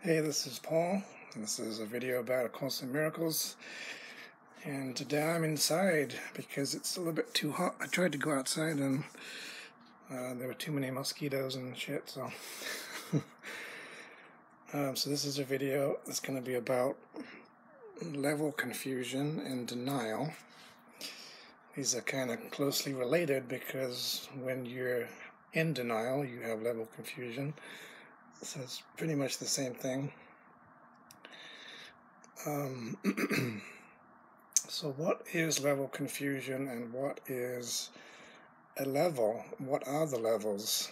Hey, this is Paul. This is a video about A Course in Miracles. And today I'm inside because it's a little bit too hot. I tried to go outside and there were too many mosquitoes and shit, so... so this is a video that's going to be about level confusion and denial. These are kind of closely related because when you're in denial, you have level confusion. So it's pretty much the same thing. So what is level confusion and what is a level? What are the levels?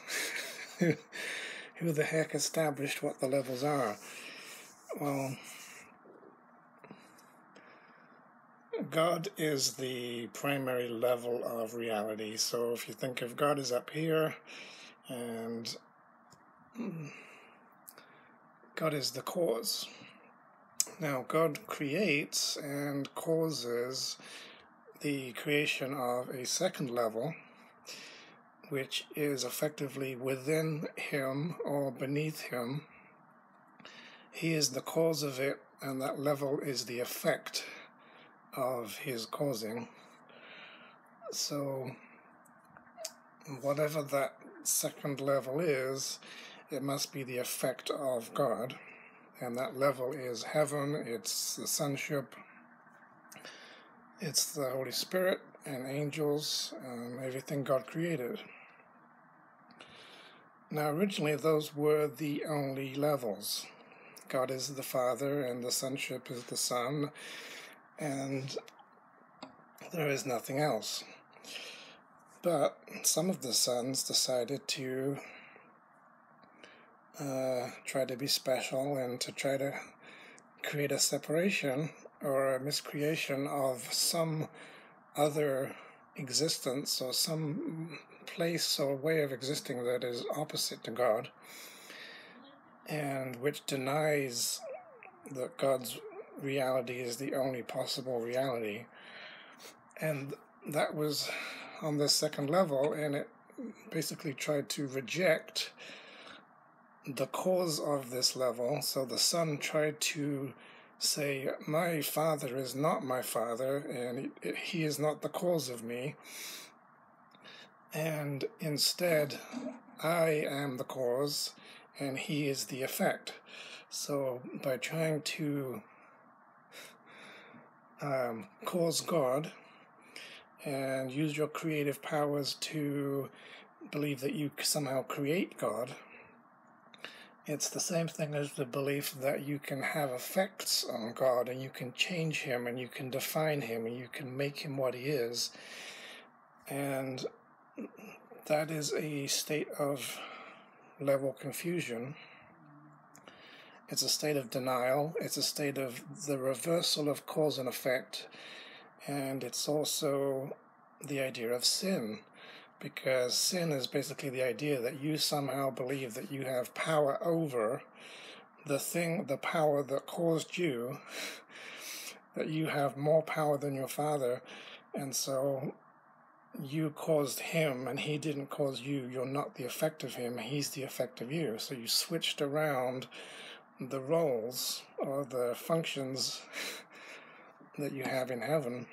Who the heck established what the levels are? Well, God is the primary level of reality. So if you think of God as up here and God is the cause. Now, God creates and causes the creation of a second level, which is effectively within him or beneath him. He is the cause of it, and that level is the effect of his causing. So, whatever that second level is, it must be the effect of God. And that level is heaven, it's the Sonship, it's the Holy Spirit and angels, everything God created. Now originally those were the only levels. God is the Father and the Sonship is the Son, and there is nothing else. But some of the sons decided to try to be special and to try to create a separation or a miscreation of some other existence or some place or way of existing that is opposite to God and which denies that God's reality is the only possible reality. And that was on this second level, and it basically tried to reject the cause of this level. So the Son tried to say, my Father is not my Father, and he is not the cause of me. And instead, I am the cause, and he is the effect. So by trying to cause God and use your creative powers to believe that you somehow create God, it's the same thing as the belief that you can have effects on God and you can change him and you can define him and you can make him what he is. And that is a state of level confusion. It's a state of denial. It's a state of the reversal of cause and effect. And it's also the idea of sin. Because sin is basically the idea that you somehow believe that you have power over the power that caused you, that you have more power than your Father, and so you caused him and he didn't cause you. You're not the effect of him, he's the effect of you. So you switched around the roles or the functions that you have in heaven.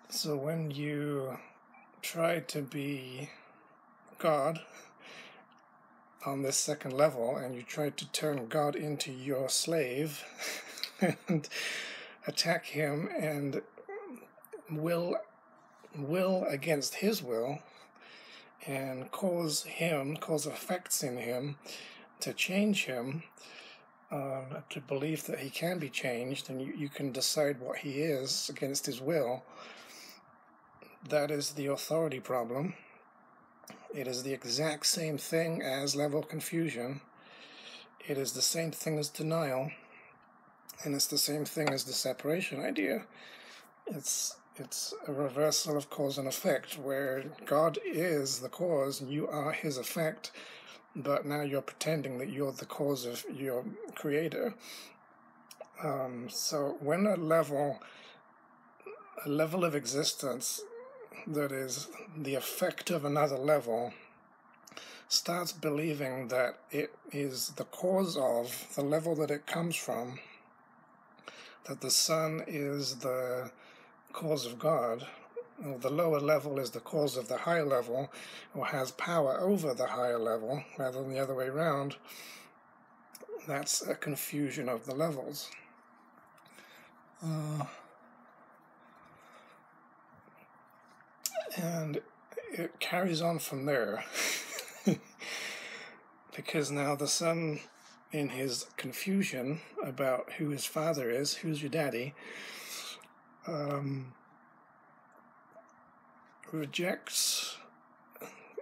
So when you try to be God on this second level and you try to turn God into your slave and attack him and will against his will and cause effects in him to change him, to believe that he can be changed and you can decide what he is against his will. That is the authority problem. It is the exact same thing as level confusion. It is the same thing as denial. And it's the same thing as the separation idea. It's a reversal of cause and effect, where God is the cause and you are his effect, but now you're pretending that you're the cause of your creator. So when a level of existence that is the effect of another level starts believing that it is the cause of the level that it comes from, that the sun is the cause of God, or the lower level is the cause of the higher level, or has power over the higher level, rather than the other way around, that's a confusion of the levels. And it carries on from there, because now the son, in his confusion about who his father is, who's your daddy,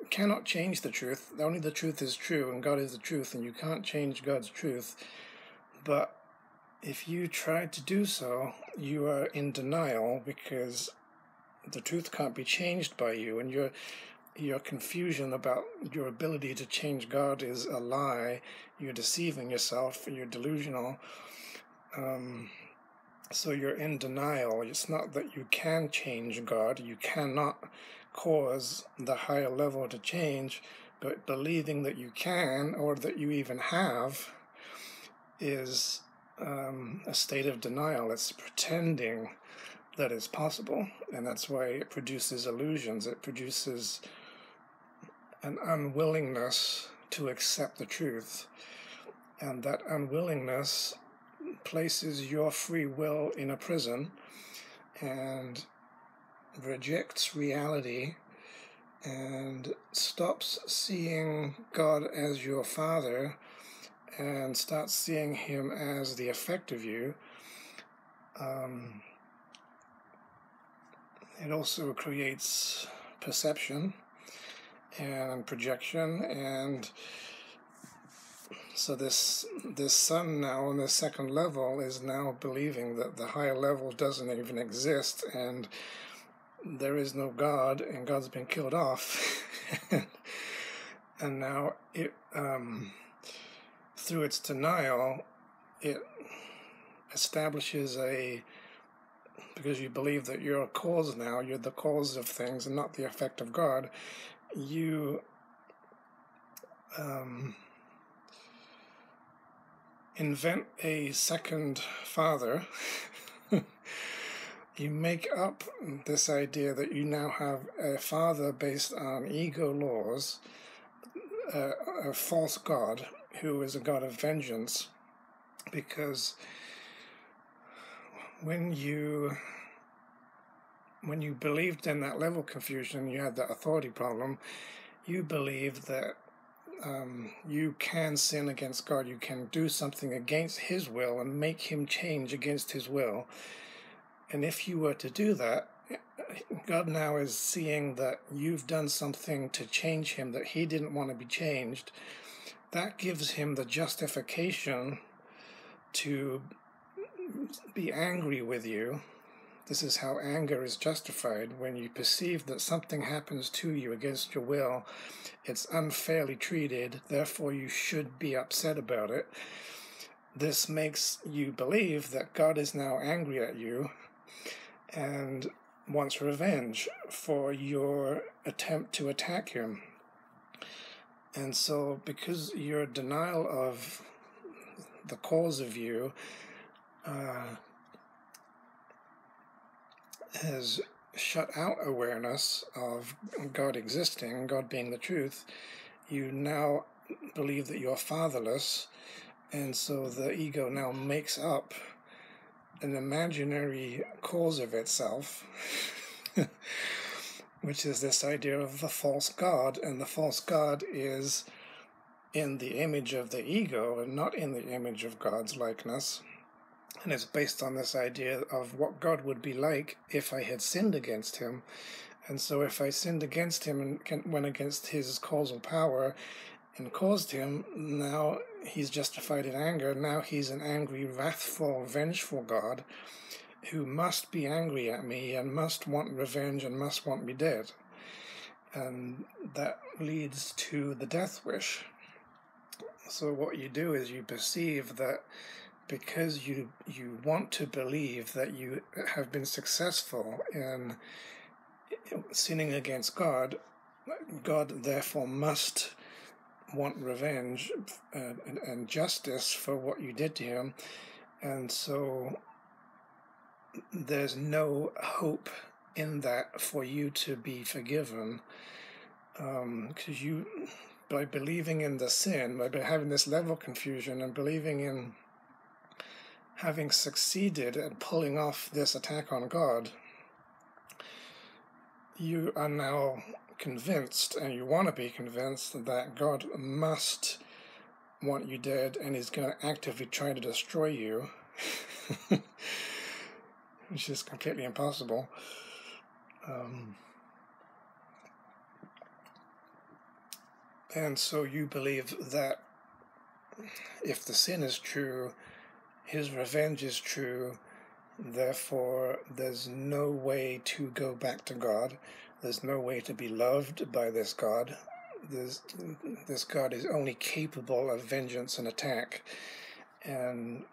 cannot change the truth. Only the truth is true, and God is the truth, and you can't change God's truth. But if you try to do so, you are in denial, because the truth can't be changed by you, and your confusion about your ability to change God is a lie. You're deceiving yourself, you're delusional. So you're in denial. It's not that you can change God, you cannot cause the higher level to change, but believing that you can, or that you even have, is a state of denial. It's pretending that it's possible, and that's why it produces illusions. It produces an unwillingness to accept the truth, and that unwillingness places your free will in a prison and rejects reality and stops seeing God as your father and starts seeing him as the effect of you. It also creates perception and projection, and so this son now on the second level is now believing that the higher level doesn't even exist, and there is no God, and God's been killed off. And now it, through its denial, it establishes because you believe that you're a cause now, you're the cause of things and not the effect of God, you invent a second father. You make up this idea that you now have a father based on ego laws, a false God who is a God of vengeance, because when you believed in that level confusion, you had that authority problem, you believed that you can sin against God, you can do something against his will and make him change against his will. And if you were to do that, God now is seeing that you've done something to change him, that he didn't want to be changed. That gives him the justification to be angry with you. This is how anger is justified. When you perceive that something happens to you against your will, it's unfairly treated, therefore you should be upset about it. This makes you believe that God is now angry at you and wants revenge for your attempt to attack him. And so because your denial of the cause of you has shut out awareness of God existing, God being the truth, you now believe that you're fatherless, and so the ego now makes up an imaginary cause of itself, which is this idea of the false God, and the false God is in the image of the ego and not in the image of God's likeness. And it's based on this idea of what God would be like if I had sinned against him. And so if I sinned against him and went against his causal power and caused him, now he's justified in anger. Now he's an angry, wrathful, vengeful God who must be angry at me and must want revenge and must want me dead. And that leads to the death wish. So what you do is you perceive that because you want to believe that you have been successful in sinning against God, God therefore must want revenge and justice for what you did to him, and so there's no hope in that for you to be forgiven, because you, by believing in the sin, by having this level of confusion and believing in having succeeded at pulling off this attack on God, you are now convinced, and you want to be convinced, that God must want you dead and is going to actively try to destroy you, which is completely impossible. And so you believe that if the sin is true, his revenge is true, therefore there's no way to go back to God. There's no way to be loved by this God. This God is only capable of vengeance and attack, and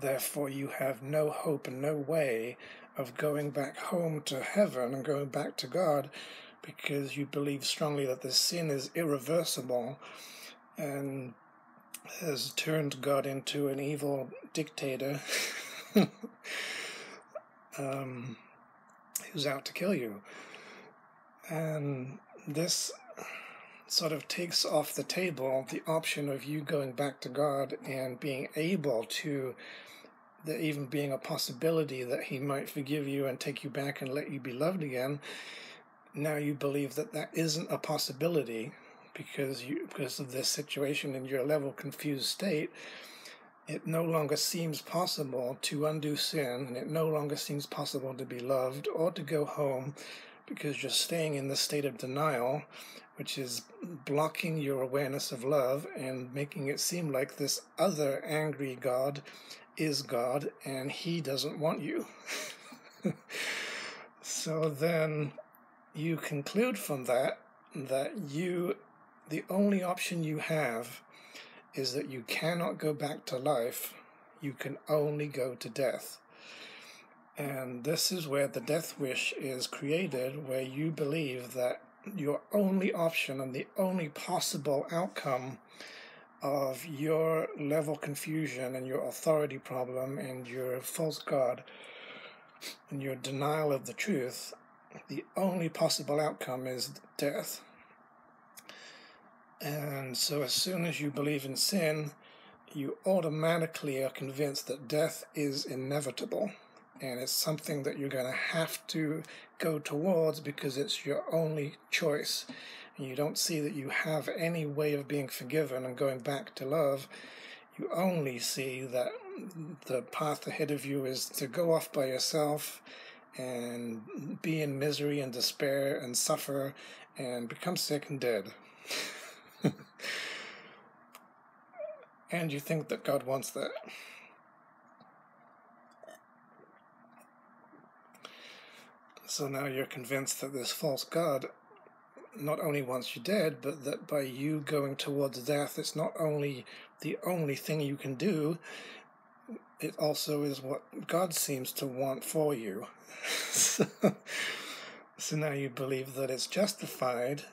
therefore you have no hope and no way of going back home to heaven and going back to God, because you believe strongly that this sin is irreversible and has turned God into an evil dictator who's out to kill you. And this sort of takes off the table the option of you going back to God and being able to, there even being a possibility that he might forgive you and take you back and let you be loved again. Now you believe that that isn't a possibility because of this situation in your level confused state. It no longer seems possible to undo sin, and it no longer seems possible to be loved or to go home, because you're staying in the state of denial, which is blocking your awareness of love and making it seem like this other angry God is God and he doesn't want you. So then you conclude from that the only option you have is that you cannot go back to life, you can only go to death. And this is where the death wish is created, where you believe that your only option and the only possible outcome of your level confusion and your authority problem and your false God and your denial of the truth, the only possible outcome is death. And so as soon as you believe in sin, you automatically are convinced that death is inevitable, and it's something that you're going to have to go towards because it's your only choice. And you don't see that you have any way of being forgiven and going back to love. You only see that the path ahead of you is to go off by yourself and be in misery and despair and suffer and become sick and dead. And you think that God wants that. So now you're convinced that this false God not only wants you dead, but that by you going towards death, it's not only the only thing you can do, it also is what God seems to want for you. So now you believe that it's justified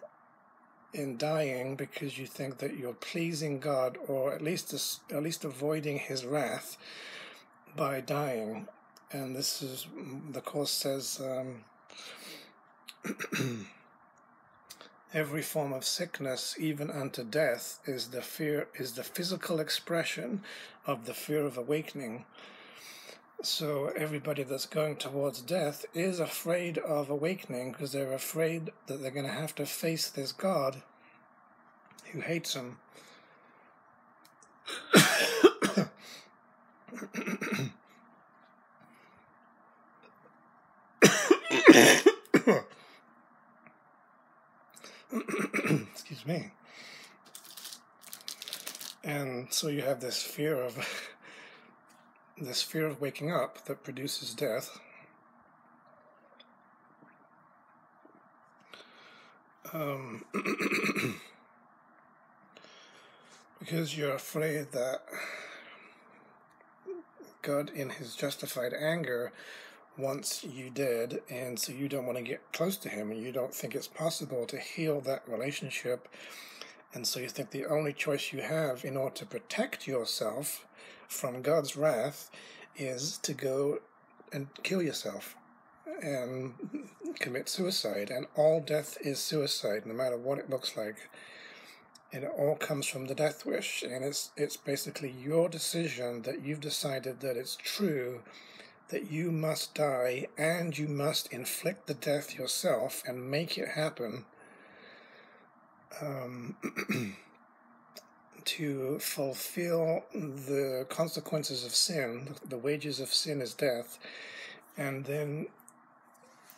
in dying because you think that you're pleasing God, or at least avoiding his wrath by dying. And this is, the Course says, every form of sickness, even unto death, is the physical expression of the fear of awakening. So everybody that's going towards death is afraid of awakening because they're afraid that they're going to have to face this God who hates them. Excuse me. And so you have this fear of waking up that produces death. Because you're afraid that God, in his justified anger, wants you dead, and so you don't want to get close to him, and you don't think it's possible to heal that relationship And so you think the only choice you have in order to protect yourself from God's wrath is to go and kill yourself and commit suicide. And all death is suicide, no matter what it looks like. And it all comes from the death wish. And it's basically your decision that you've decided that it's true that you must die and you must inflict the death yourself and make it happen to fulfill the consequences of sin. The wages of sin is death. And then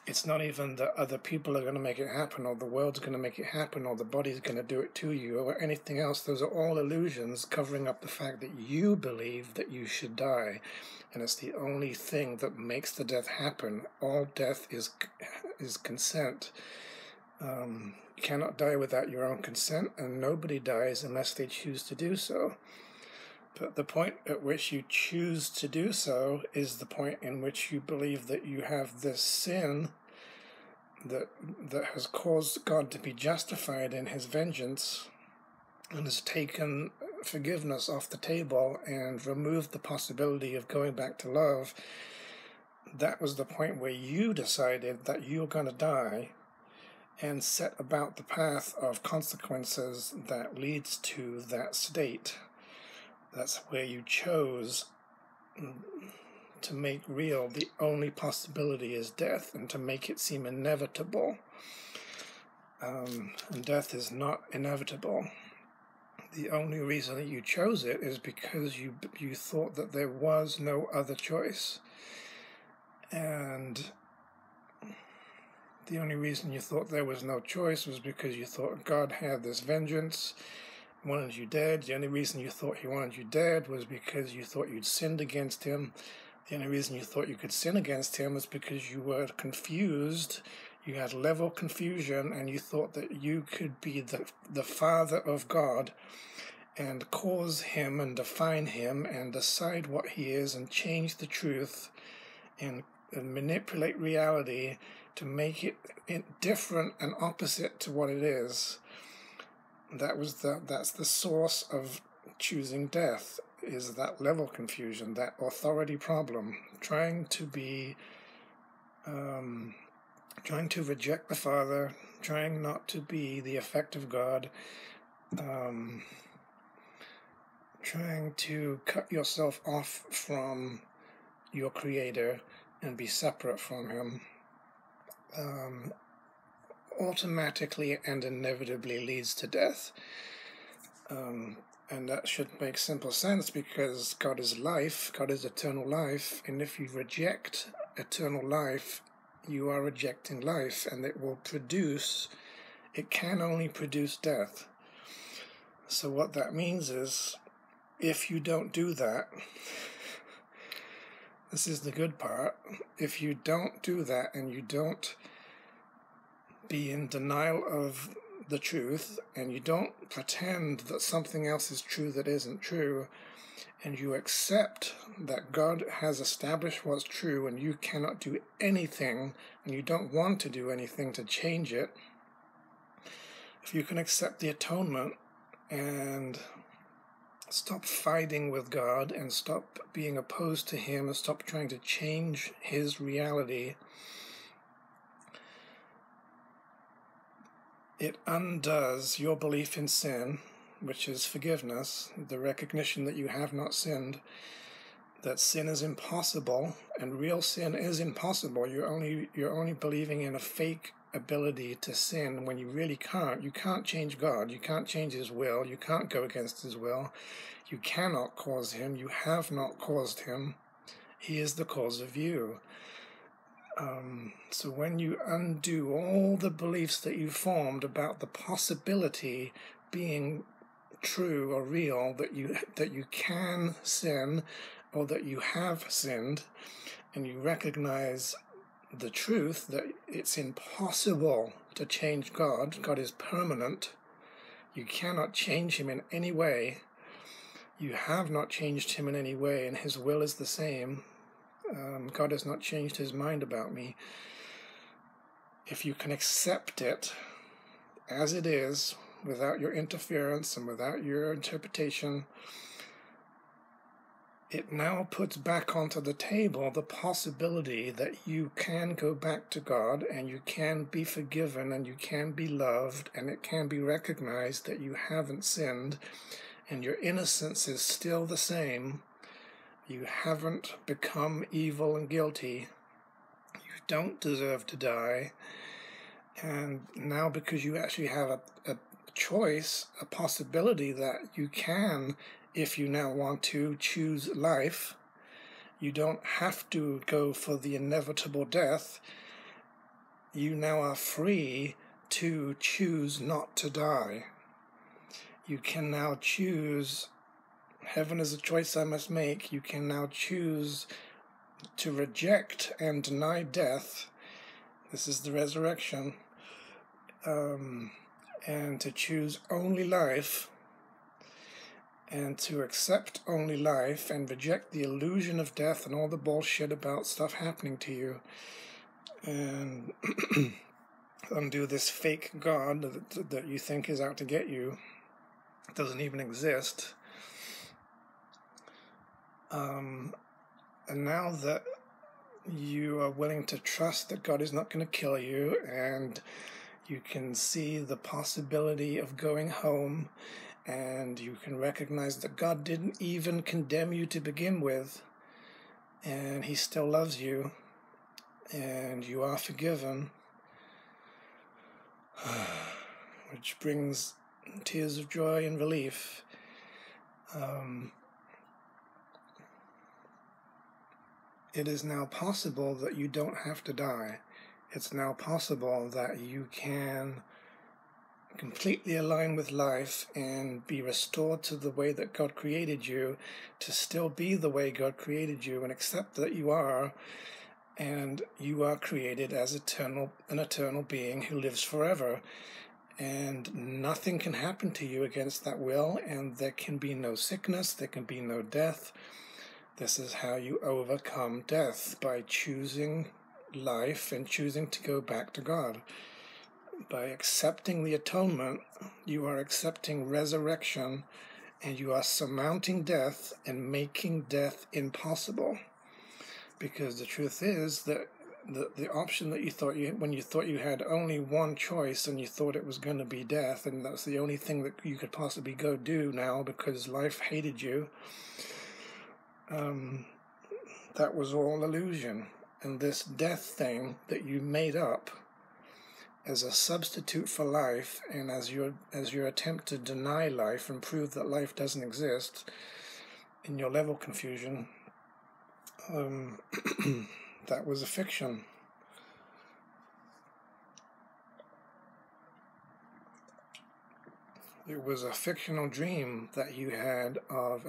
it's not even that other people are going to make it happen, or the world's going to make it happen, or the body's going to do it to you, or anything else. Those are all illusions covering up the fact that you believe that you should die. And it's the only thing that makes the death happen. All death is consent. You cannot die without your own consent, and nobody dies unless they choose to do so. But the point at which you choose to do so is the point in which you believe that you have this sin that has caused God to be justified in his vengeance and has taken forgiveness off the table and removed the possibility of going back to love. That was the point where you decided that you're going to die and set about the path of consequences that leads to that state. That's where you chose to make real the only possibility is death, and to make it seem inevitable. And death is not inevitable. The only reason that you chose it is because you thought that there was no other choice. And the only reason you thought there was no choice was because you thought God had this vengeance, wanted you dead. The only reason you thought he wanted you dead was because you thought you'd sinned against him. The only reason you thought you could sin against him was because you were confused. You had level confusion, and you thought that you could be the Father of God and cause him and define him and decide what he is and change the truth and manipulate reality to make it different and opposite to what it is. That's the source of choosing death, is that level confusion, that authority problem, trying to reject the Father, trying not to be the effect of God, trying to cut yourself off from your Creator and be separate from him. Automatically and inevitably leads to death. And that should make simple sense, because God is life, God is eternal life, and if you reject eternal life, you are rejecting life, and it can only produce death. So what that means is, if you don't do that, this is the good part, if you don't do that and you don't be in denial of the truth, and you don't pretend that something else is true that isn't true, and you accept that God has established what's true and you cannot do anything, and you don't want to do anything to change it, if you can accept the atonement and stop fighting with God and stop being opposed to him and stop trying to change his reality, it undoes your belief in sin, which is forgiveness, the recognition that you have not sinned, that sin is impossible, and real sin is impossible. You're only believing in a fake ability to sin when you really can't. You can't change God. You can't change his will. You can't go against his will. You cannot cause him. You have not caused him. He is the cause of you. So when you undo all the beliefs that you formed about the possibility being true or real, that you can sin or that you have sinned, and you recognize the truth that it's impossible to change God. God is permanent. You cannot change him in any way. You have not changed him in any way, and his will is the same. God has not changed his mind about me. If you can accept it as it is, without your interference and without your interpretation, it now puts back onto the table the possibility that you can go back to God and you can be forgiven and you can be loved, and it can be recognized that you haven't sinned and your innocence is still the same. You haven't become evil and guilty. You don't deserve to die. And now, because you actually have a choice, a possibility that you can, if you now want to, choose life, you don't have to go for the inevitable death. You now are free to choose not to die. You can now choose, heaven is a choice I must make. You can now choose to reject and deny death. This is the resurrection. And to choose only life, and to accept only life and reject the illusion of death and all the bullshit about stuff happening to you, and undo this fake God that you think is out to get you. It doesn't even exist. And now that you are willing to trust that God is not going to kill you, and you can see the possibility of going home, and you can recognize that God didn't even condemn you to begin with, and He still loves you, and you are forgiven, which brings tears of joy and relief. It is now possible that you don't have to die. It's now possible that you can completely align with life and be restored to the way that God created you, to still be the way God created you, and accept that you are, and you are created as an eternal being who lives forever, and nothing can happen to you against that will, and there can be no sickness, there can be no death. This is how you overcome death, by choosing life and choosing to go back to God. By accepting the atonement, you are accepting resurrection, and you are surmounting death and making death impossible. Because the truth is that the option that you thought when you thought you had only one choice, and you thought it was going to be death, and that's the only thing that you could possibly go do now because life hated you, that was all illusion. And this death thing that you made up as a substitute for life, and as your attempt to deny life and prove that life doesn't exist, in your level confusion, that was a fiction. It was a fictional dream that you had of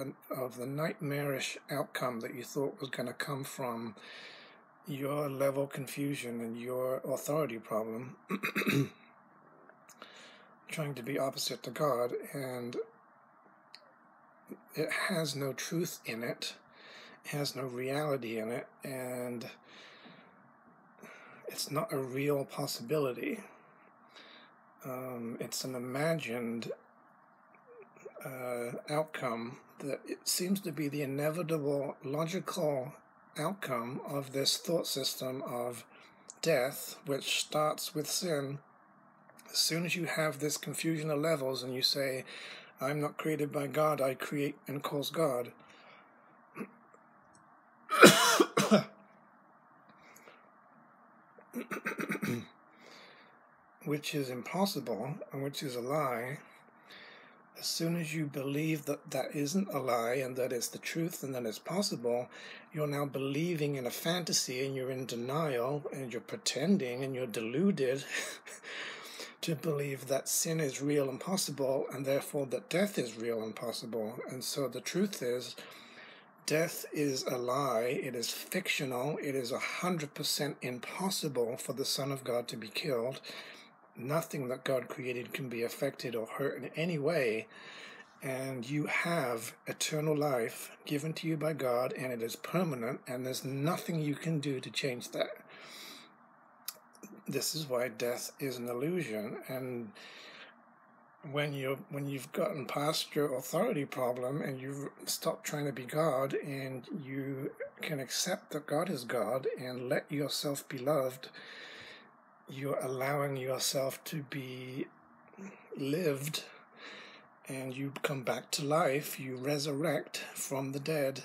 the nightmarish outcome that you thought was going to come from your level confusion and your authority problem, trying to be opposite to God, and it has no truth in it, has no reality in it, and it's not a real possibility. It's an imagined outcome that it seems to be the inevitable, logical outcome of this thought system of death, which starts with sin. As soon as you have this confusion of levels and you say, I'm not created by God, I create and cause God, which is impossible and which is a lie. As soon as you believe that that isn't a lie and that it's the truth and that it's possible, you're now believing in a fantasy, and you're in denial, and you're pretending, and you're deluded to believe that sin is real and possible, and therefore that death is real and possible. And so the truth is, death is a lie, it is fictional, it is 100% impossible for the Son of God to be killed. Nothing that God created can be affected or hurt in any way, and you have eternal life given to you by God, and it is permanent, and there's nothing you can do to change that. This is why death is an illusion, and when you've gotten past your authority problem and you stop trying to be God, and you can accept that God is God and let yourself be loved, you're allowing yourself to be lived, and you come back to life, you resurrect from the dead.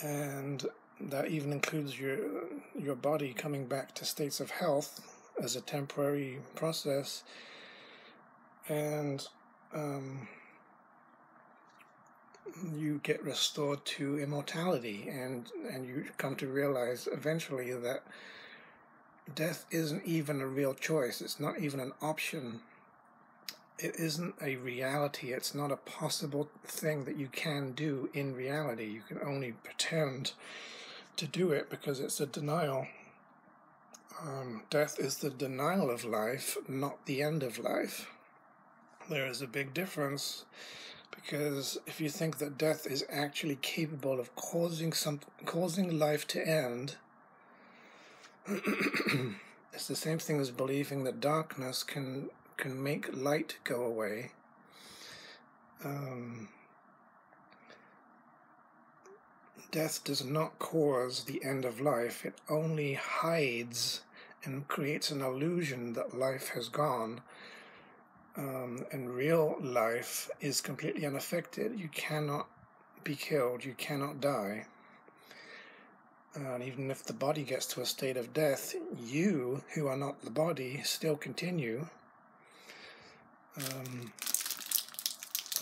And that even includes your body coming back to states of health as a temporary process. And you get restored to immortality, and you come to realize eventually that death isn't even a real choice. It's not even an option. It isn't a reality. It's not a possible thing that you can do in reality. You can only pretend to do it because it's a denial. Death is the denial of life, not the end of life. There is a big difference, because if you think that death is actually capable of causing life to end, it's the same thing as believing that darkness can make light go away. Death does not cause the end of life. It only hides and creates an illusion that life has gone. And real life is completely unaffected. You cannot be killed. You cannot die. And even if the body gets to a state of death, you, who are not the body, still continue. And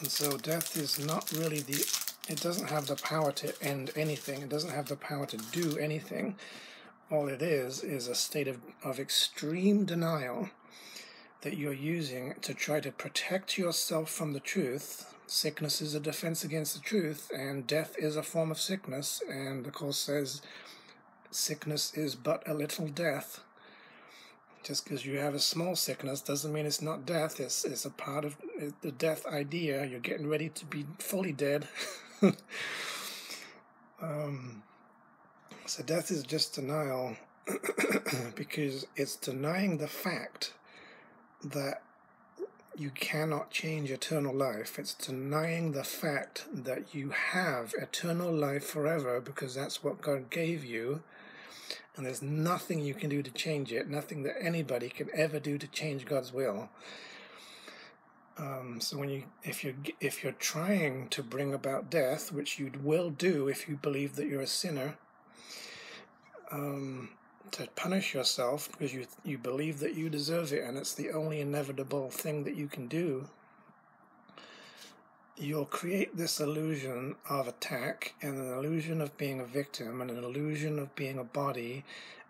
so death is not really it doesn't have the power to end anything. It doesn't have the power to do anything. All it is a state of extreme denial that you're using to try to protect yourself from the truth. Sickness is a defense against the truth, and death is a form of sickness. And the Course says sickness is but a little death. Just because you have a small sickness doesn't mean it's not death. It's a part of the death idea. You're getting ready to be fully dead. So death is just denial, because it's denying the fact that you cannot change eternal life. It's denying the fact that you have eternal life forever, because that's what God gave you, and there's nothing you can do to change it, nothing that anybody can ever do to change God's will. So if you're trying to bring about death, which you will do if you believe that you're a sinner, to punish yourself because you believe that you deserve it and it's the only inevitable thing that you can do, you'll create this illusion of attack and an illusion of being a victim and an illusion of being a body,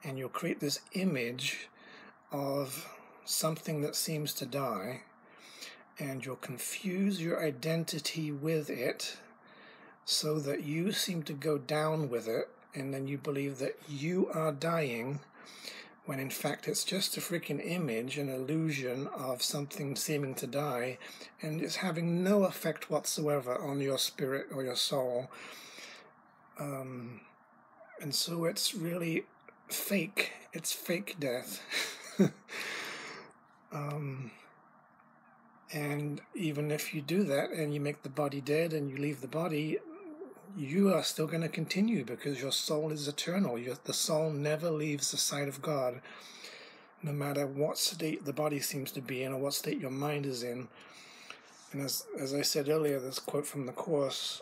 and you'll create this image of something that seems to die, and you'll confuse your identity with it so that you seem to go down with it, and then you believe that you are dying, when in fact it's just a freaking image, an illusion of something seeming to die, and it's having no effect whatsoever on your spirit or your soul. And so it's really fake. It's fake death. And even if you do that and you make the body dead and you leave the body, you are still going to continue, because your soul is eternal. The soul never leaves the side of God, no matter what state the body seems to be in or what state your mind is in. And as I said earlier, this quote from the Course,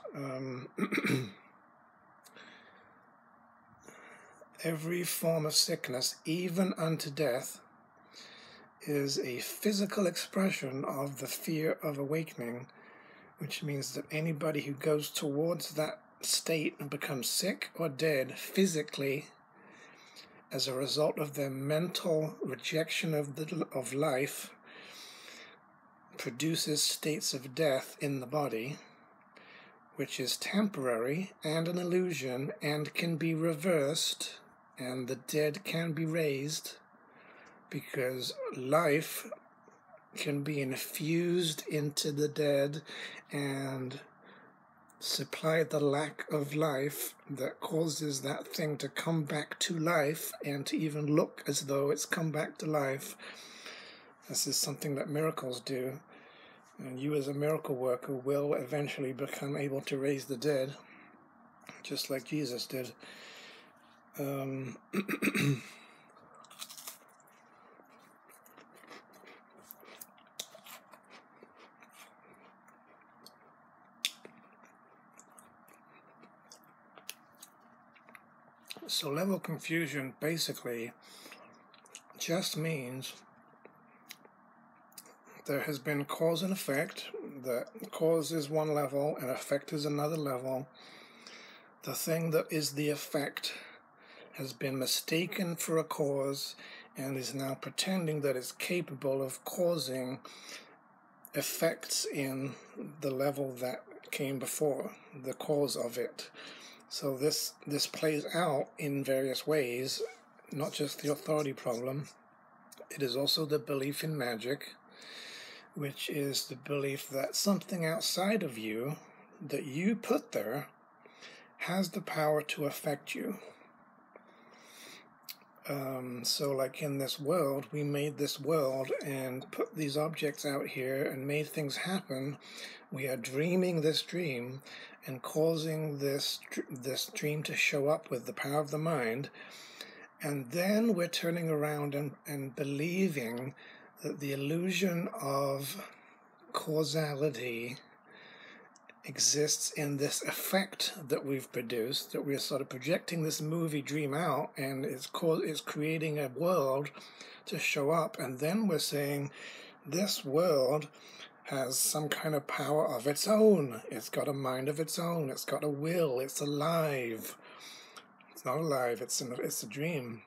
every form of sickness, even unto death, is a physical expression of the fear of awakening, which means that anybody who goes towards that state and becomes sick or dead physically as a result of their mental rejection of life produces states of death in the body, which is temporary and an illusion and can be reversed, and the dead can be raised, because life can be infused into the dead and supply the lack of life that causes that thing to come back to life and to even look as though it's come back to life. This is something that miracles do, and you as a miracle worker will eventually become able to raise the dead, just like Jesus did. So level confusion basically just means there has been cause and effect. The cause is one level and effect is another level. The thing that is the effect has been mistaken for a cause and is now pretending that it's capable of causing effects in the level that came before, the cause of it. So this plays out in various ways, not just the authority problem. It is also the belief in magic, which is the belief that something outside of you that you put there has the power to affect you. So like in this world, we made this world and put these objects out here and made things happen. We are dreaming this dream and causing this dream to show up with the power of the mind. And then we're turning around and believing that the illusion of causality exists in this effect that we've produced, that we're sort of projecting this movie dream out, and it's creating a world to show up. And then we're saying this world has some kind of power of its own. It's got a mind of its own. It's got a will. It's alive. It's not alive. It's a dream.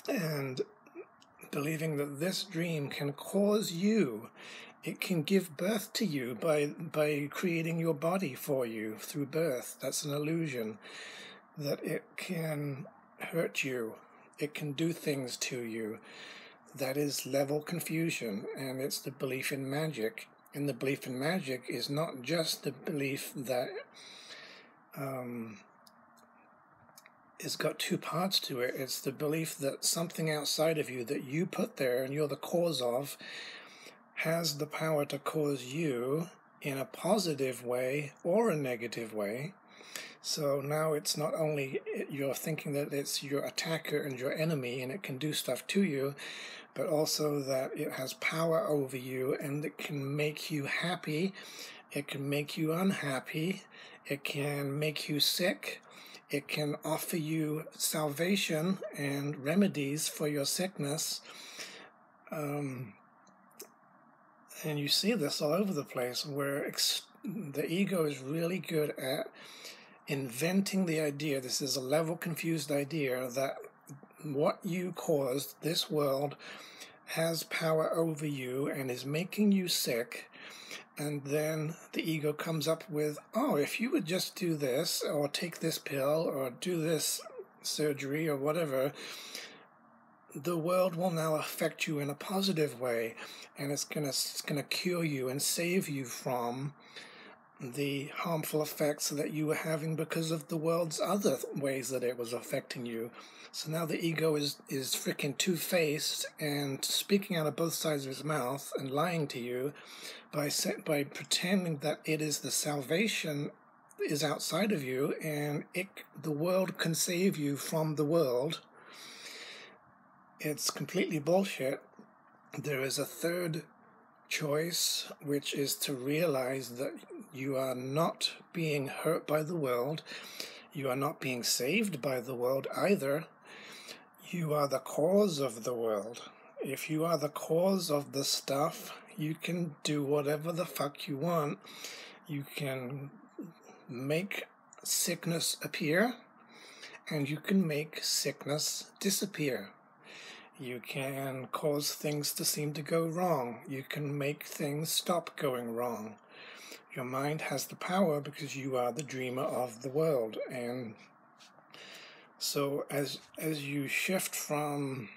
And believing that this dream can cause you, it can give birth to you by creating your body for you through birth. That's an illusion. That it can hurt you. It can do things to you. That is level confusion, and it's the belief in magic. And the belief in magic is not just the belief that it's got two parts to it. It's the belief that something outside of you that you put there and you're the cause of has the power to cause you in a positive way or a negative way. So now it's not only you're thinking that it's your attacker and your enemy and it can do stuff to you, but also that it has power over you and it can make you happy, it can make you unhappy, it can make you sick, it can offer you salvation and remedies for your sickness. And you see this all over the place, where the ego is really good at inventing the idea, this is a level confused idea, that what you caused, this world, has power over you and is making you sick. And then the ego comes up with, oh, if you would just do this, or take this pill, or do this surgery, or whatever, the world will now affect you in a positive way, and it's gonna cure you and save you from the harmful effects that you were having because of the world's other ways that it was affecting you. So now the ego is freaking two-faced and speaking out of both sides of its mouth and lying to you by pretending that it is the salvation is outside of you and the world can save you from the world. It's completely bullshit. There is a third choice, which is to realize that you are not being hurt by the world. You are not being saved by the world either. You are the cause of the world. If you are the cause of the stuff, you can do whatever the fuck you want. You can make sickness appear, and you can make sickness disappear. You can cause things to seem to go wrong. You can make things stop going wrong. Your mind has the power because you are the dreamer of the world. And so as you shift from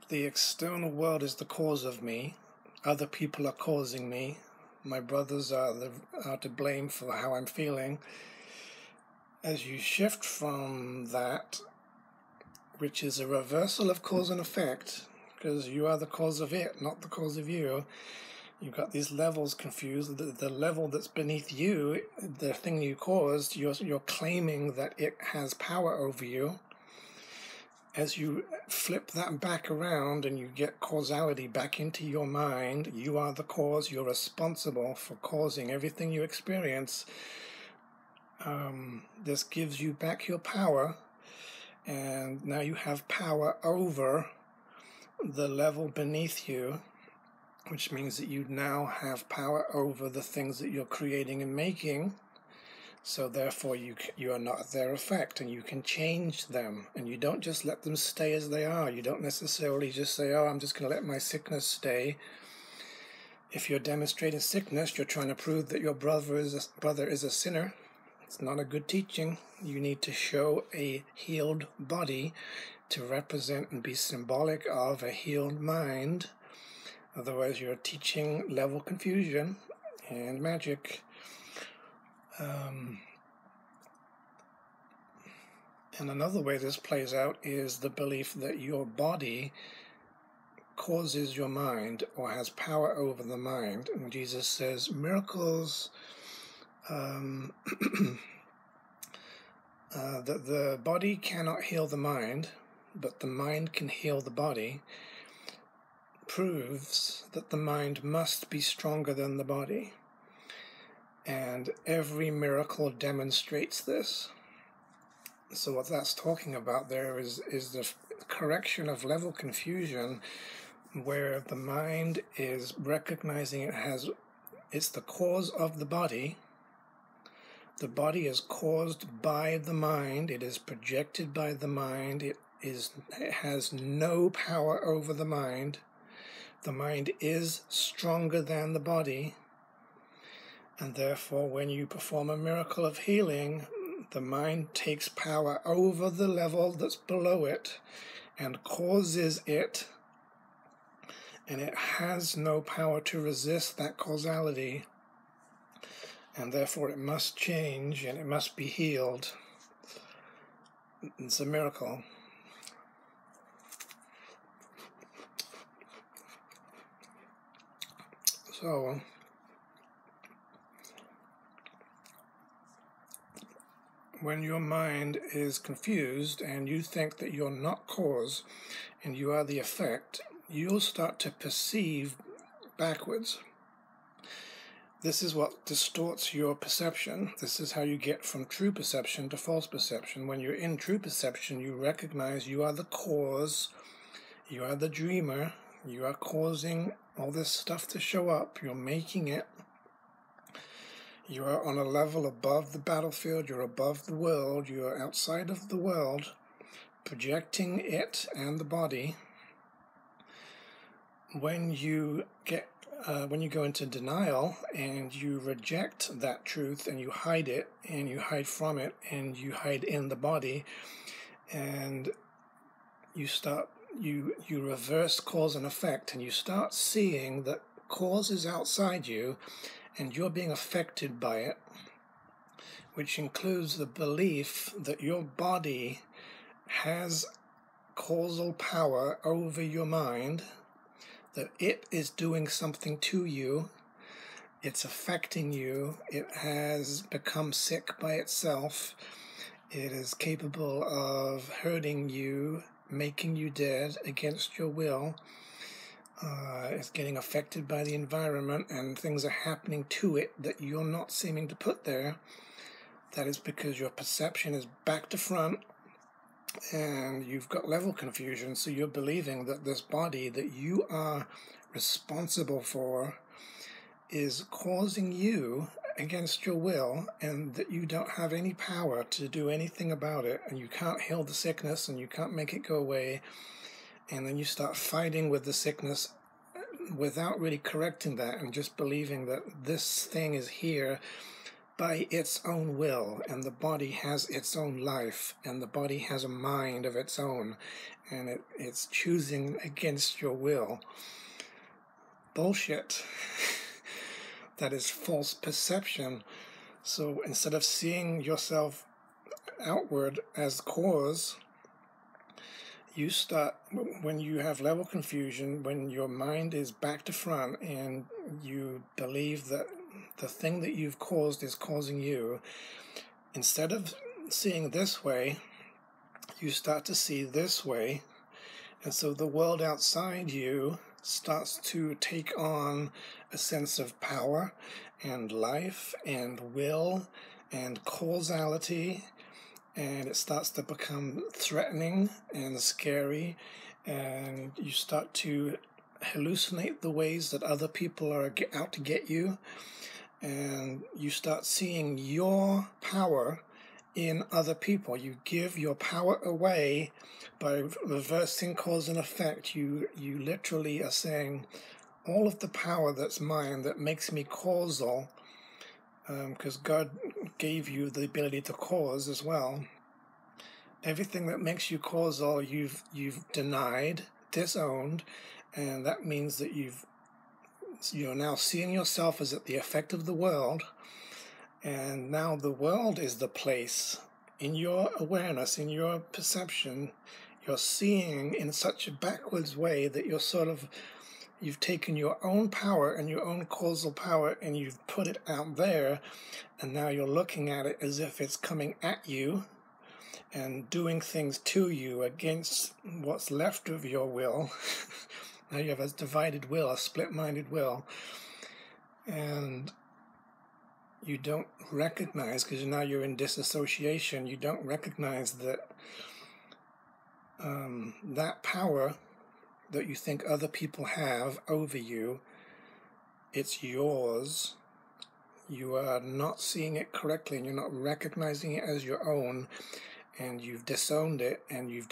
the external world is the cause of me, other people are causing me, my brothers are to blame for how I'm feeling, as you shift from that, which is a reversal of cause and effect, because you are the cause of it, not the cause of you. You've got these levels confused. The level that's beneath you, the thing you caused, you're claiming that it has power over you. As you flip that back around and you get causality back into your mind, you are the cause, you're responsible for causing everything you experience. This gives you back your power, and now you have power over the level beneath you, which means that you now have power over the things that you're creating and making. So therefore you are not their effect, and you can change them, and you don't just let them stay as they are. You don't necessarily just say, oh, I'm just going to let my sickness stay. If you're demonstrating sickness, you're trying to prove that your brother is a sinner. It's not a good teaching. You need to show a healed body to represent and be symbolic of a healed mind. Otherwise, you're teaching level confusion and magic. And another way this plays out is the belief that your body causes your mind or has power over the mind. And Jesus says miracles, that the body cannot heal the mind, but the mind can heal the body, proves that the mind must be stronger than the body. And every miracle demonstrates this. So what that's talking about there is the correction of level confusion, where the mind is recognizing it's the cause of the body. The body is caused by the mind. It is projected by the mind. It has no power over the mind. The mind is stronger than the body. And therefore, when you perform a miracle of healing, the mind takes power over the level that's below it and causes it, and it has no power to resist that causality, and therefore it must change and it must be healed. It's a miracle. So, when your mind is confused and you think that you're not cause and you are the effect, you'll start to perceive backwards. This is what distorts your perception. This is how you get from true perception to false perception. When you're in true perception, you recognize you are the cause, you are the dreamer, you are causing all this stuff to show up, you're making it. You are on a level above the battlefield, you're above the world, you are outside of the world, projecting it and the body. When you go into denial and you reject that truth and you hide it and you hide from it and you hide in the body, and you reverse cause and effect, and you start seeing that cause is outside you and you're being affected by it, which includes the belief that your body has causal power over your mind, that it is doing something to you, it's affecting you, it has become sick by itself, it is capable of hurting you, making you dead against your will. It's getting affected by the environment, and things are happening to it that you're not seeming to put there. That is because your perception is back to front, and you've got level confusion, so you're believing that this body that you are responsible for is causing you against your will, and that you don't have any power to do anything about it, and you can't heal the sickness, and you can't make it go away. And then you start fighting with the sickness without really correcting that, and just believing that this thing is here by its own will, and the body has its own life, and the body has a mind of its own, and it's choosing against your will. Bullshit. That is false perception. So instead of seeing yourself outward as cause, you start, when you have level confusion, when your mind is back to front and you believe that the thing that you've caused is causing you, instead of seeing this way, you start to see this way. And so the world outside you starts to take on a sense of power and life and will and causality, and it starts to become threatening and scary, and you start to hallucinate the ways that other people are out to get you, and you start seeing your power in other people. You give your power away by reversing cause and effect. You literally are saying, all of the power that's mine, that makes me causal, because God gave you the ability to cause as well. Everything that makes you causal, you've denied, disowned, and that means that you're now seeing yourself as the effect of the world. And now the world is the place, in your awareness, in your perception, you're seeing in such a backwards way that you've taken your own power and your own causal power and you've put it out there, and now you're looking at it as if it's coming at you and doing things to you against what's left of your will. Now you have a divided will, a split-minded will, and you don't recognize, because now you're in disassociation, you don't recognize that that power that you think other people have over you, it's yours. You are not seeing it correctly, and you're not recognizing it as your own, and you've disowned it, and you've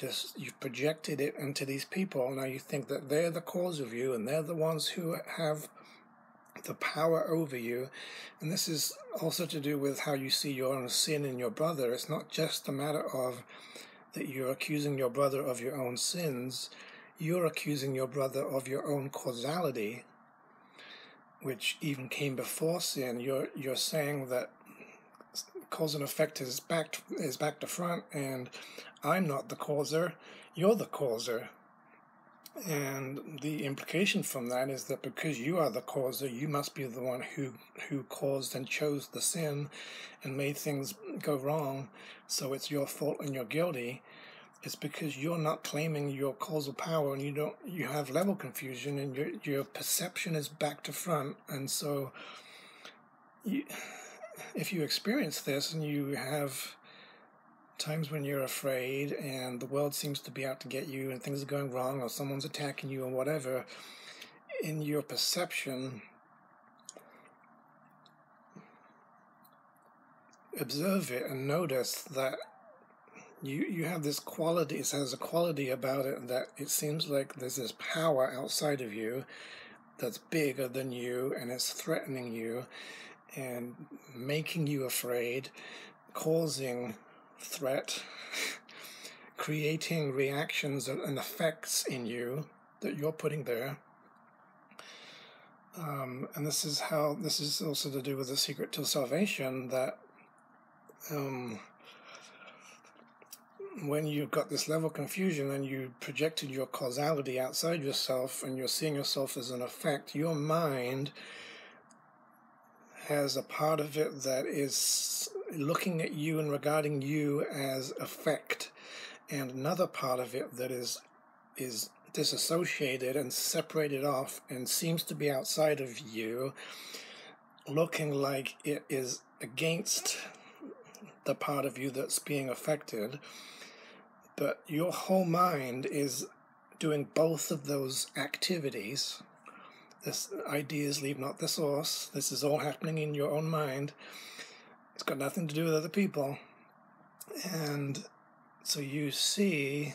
projected it into these people. Now you think that they're the cause of you, and they're the ones who have the power over you. And this is also to do with how you see your own sin in your brother. It's not just a matter of that you're accusing your brother of your own sins. You're accusing your brother of your own causality, which even came before sin. You're saying that cause and effect is back to front, and I'm not the causer, you're the causer. And the implication from that is that because you are the causer, you must be the one who caused and chose the sin and made things go wrong, so it's your fault and you're guilty. It's because you're not claiming your causal power, and you have level confusion, and your perception is back to front. And so if you experience this and you have times when you're afraid and the world seems to be out to get you and things are going wrong or someone's attacking you or whatever, in your perception, observe it and notice that you have this quality. It has a quality about it that it seems like there's this power outside of you that's bigger than you, and it's threatening you and making you afraid, causing threat, creating reactions and effects in you that you're putting there. And this is also to do with the secret to salvation, that when you've got this level of confusion and you projected your causality outside yourself and you're seeing yourself as an effect, your mind has a part of it that is looking at you and regarding you as effect, and another part of it that is disassociated and separated off and seems to be outside of you, looking like it is against the part of you that's being affected. But your whole mind is doing both of those activities. This ideas leave not the source. This is all happening in your own mind. It's got nothing to do with other people. And so you see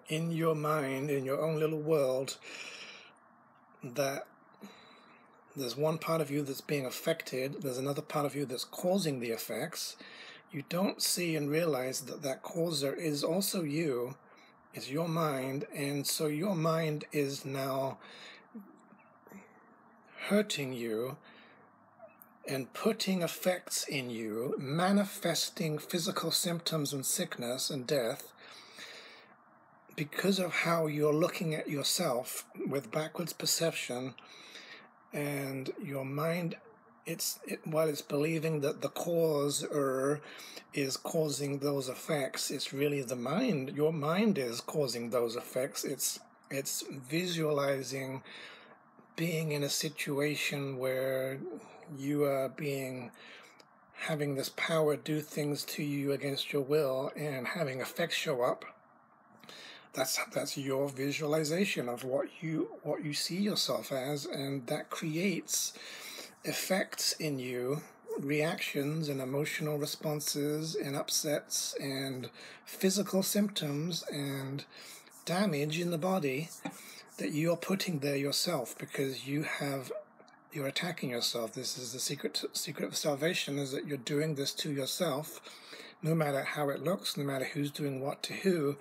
in your mind, in your own little world, that there's one part of you that's being affected, there's another part of you that's causing the effects. You don't see and realize that that causer is also you, is your mind, and so your mind is now hurting you and putting effects in you, manifesting physical symptoms and sickness and death, because of how you're looking at yourself with backwards perception, and your mind, while it's believing that the causer is causing those effects, it's really the mind. Your mind is causing those effects. It's visualizing being in a situation where you are having this power do things to you against your will and having effects show up. That's your visualization of what you see yourself as, and that creates effects in you, reactions and emotional responses and upsets and physical symptoms and damage in the body that you're putting there yourself, because you're attacking yourself. This is the secret of salvation, is that you're doing this to yourself, no matter how it looks, no matter who's doing what to who.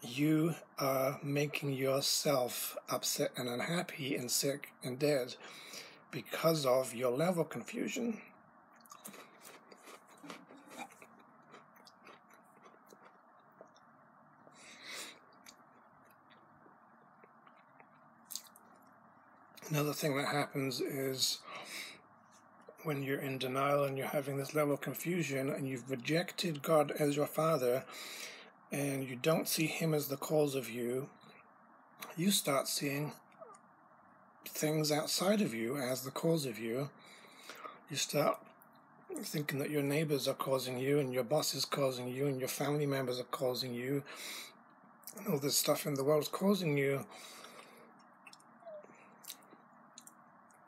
You are making yourself upset and unhappy and sick and dead because of your level confusion. Another thing that happens is when you're in denial and you're having this level of confusion and you've rejected God as your Father, and you don't see Him as the cause of you, you start seeing things outside of you as the cause of you. You start thinking that your neighbors are causing you, and your boss is causing you, and your family members are causing you, and all this stuff in the world is causing you.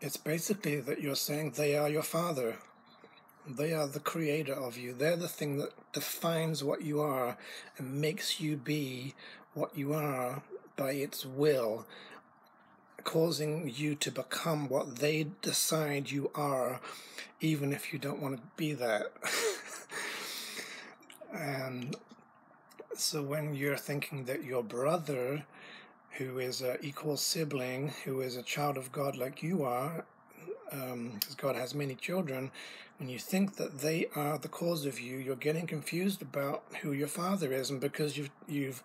It's basically that you're saying they are your Father. They are the creator of you. They're the thing that defines what you are and makes you be what you are by its will, causing you to become what they decide you are, even if you don't want to be that. And so when you're thinking that your brother, who is an equal sibling, who is a child of God like you are, because God has many children, when you think that they are the cause of you, you're getting confused about who your Father is. And because you've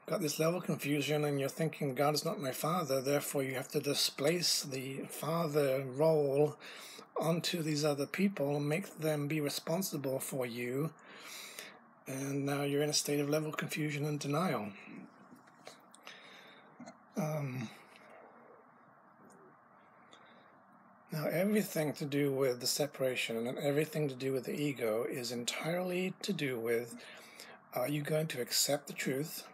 got this level of confusion and you're thinking God is not my Father, therefore you have to displace the Father role onto these other people and make them be responsible for you. And now you're in a state of level of confusion and denial. Now, everything to do with the separation and everything to do with the ego is entirely to do with, are you going to accept the truth,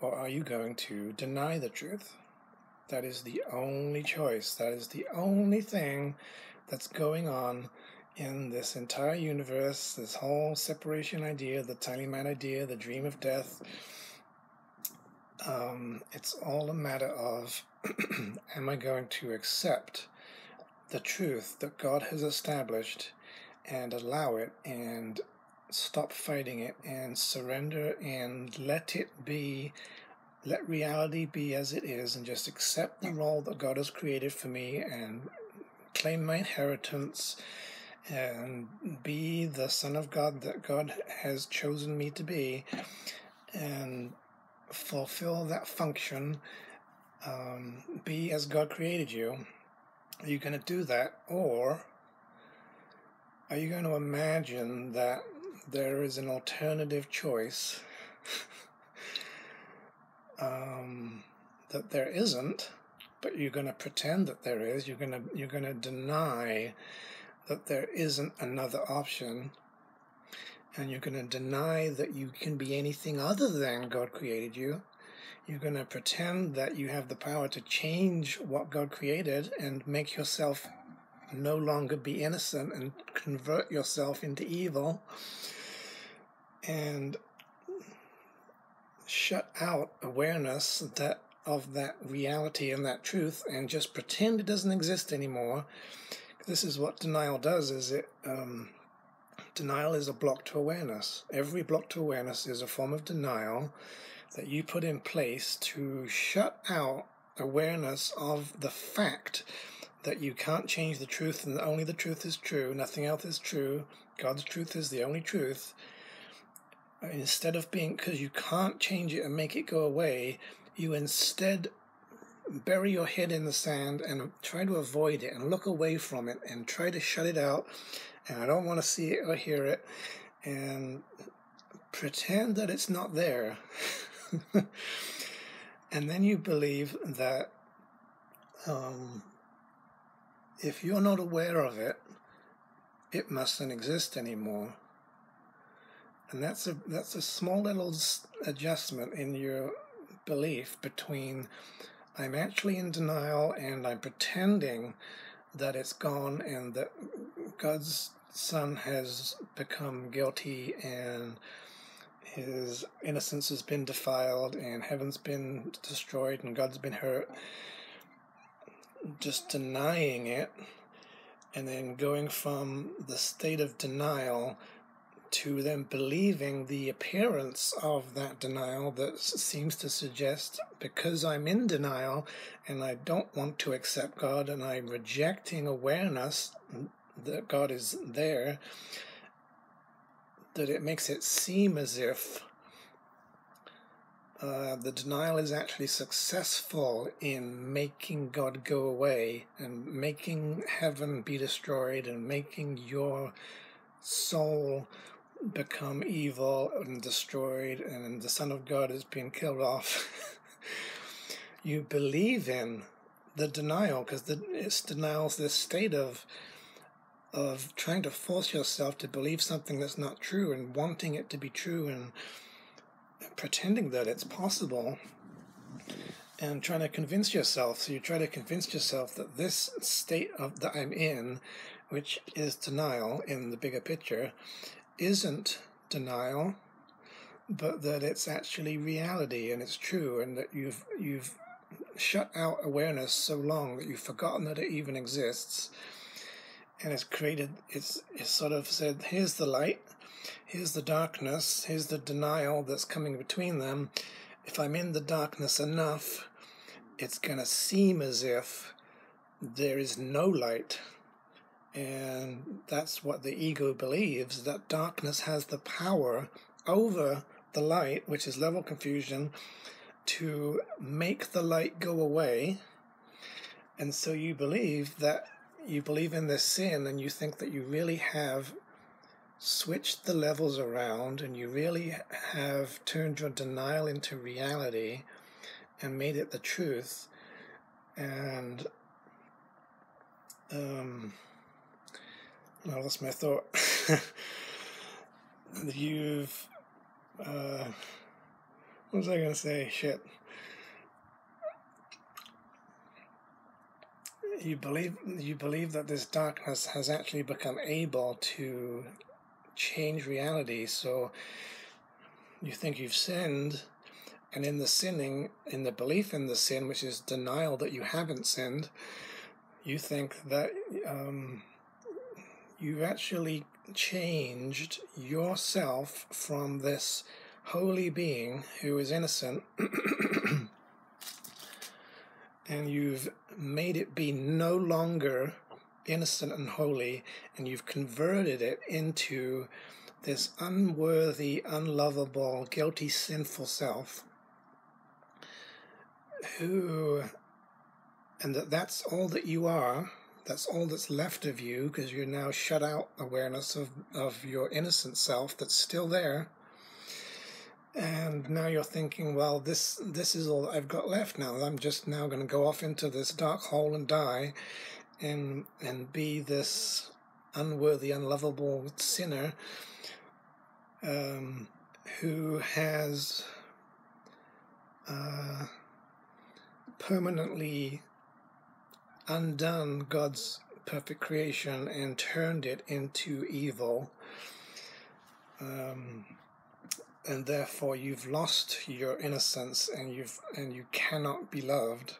or are you going to deny the truth? That is the only choice. That is the only thing that's going on in this entire universe, this whole separation idea, the tiny man idea, the dream of death. It's all a matter of, am I going to accept the truth that God has established and allow it and stop fighting it and surrender and let it be, let reality be as it is, and just accept the role that God has created for me and claim my inheritance and be the son of God that God has chosen me to be and fulfill that function, be as God created you? Are you going to do that, or are you going to imagine that there is an alternative choice that there isn't, but you're going to pretend that there is? You're going to deny that there isn't another option, and you're going to deny that you can be anything other than God created you. You're going to pretend that you have the power to change what God created and make yourself no longer be innocent and convert yourself into evil and shut out awareness of that reality and that truth and just pretend it doesn't exist anymore. This is what denial does, is denial is a block to awareness. Every block to awareness is a form of denial that you put in place to shut out awareness of the fact that you can't change the truth and that only the truth is true, nothing else is true, God's truth is the only truth, instead of being, because you can't change it and make it go away, you instead bury your head in the sand and try to avoid it and look away from it and try to shut it out, and I don't want to see it or hear it, and pretend that it's not there. And then you believe that if you're not aware of it, it mustn't exist anymore. And that's a small little adjustment in your belief between I'm actually in denial and I'm pretending that it's gone and that God's Son has become guilty and his innocence has been defiled and heaven's been destroyed and God's been hurt. Just denying it, and then going from the state of denial to then believing the appearance of that denial that seems to suggest, because I'm in denial and I don't want to accept God and I'm rejecting awareness that God is there, that it makes it seem as if the denial is actually successful in making God go away and making heaven be destroyed and making your soul become evil and destroyed and the Son of God has been killed off. You believe in the denial because it's denial's this state of trying to force yourself to believe something that's not true and wanting it to be true and pretending that it's possible and trying to convince yourself. So you try to convince yourself that this state that I'm in, which is denial in the bigger picture, isn't denial, but that it's actually reality and it's true, and that you've shut out awareness so long that you've forgotten that it even exists, and it's sort of said, here's the light, here's the darkness, here's the denial that's coming between them. If I'm in the darkness enough, it's going to seem as if there is no light. And that's what the ego believes, that darkness has the power over the light, which is level confusion, to make the light go away. And so you believe in this sin, and you think that you really have switched the levels around and you really have turned your denial into reality and made it the truth. And I lost my thought. You've what was I going to say? Shit. You believe that this darkness has actually become able to change reality. So you think you've sinned, and in the belief in the sin, which is denial that you haven't sinned, you think that you've actually changed yourself from this holy being who is innocent and you've made it be no longer innocent and holy, and you've converted it into this unworthy, unlovable, guilty, sinful self, and that's all that you are. That's all that's left of you, because you're now shut out awareness of your innocent self that's still there. And now you're thinking, well, this is all I've got left now. I'm just now going to go off into this dark hole and die and be this unworthy, unlovable sinner who has permanently undone God's perfect creation and turned it into evil. And therefore you've lost your innocence and you cannot be loved.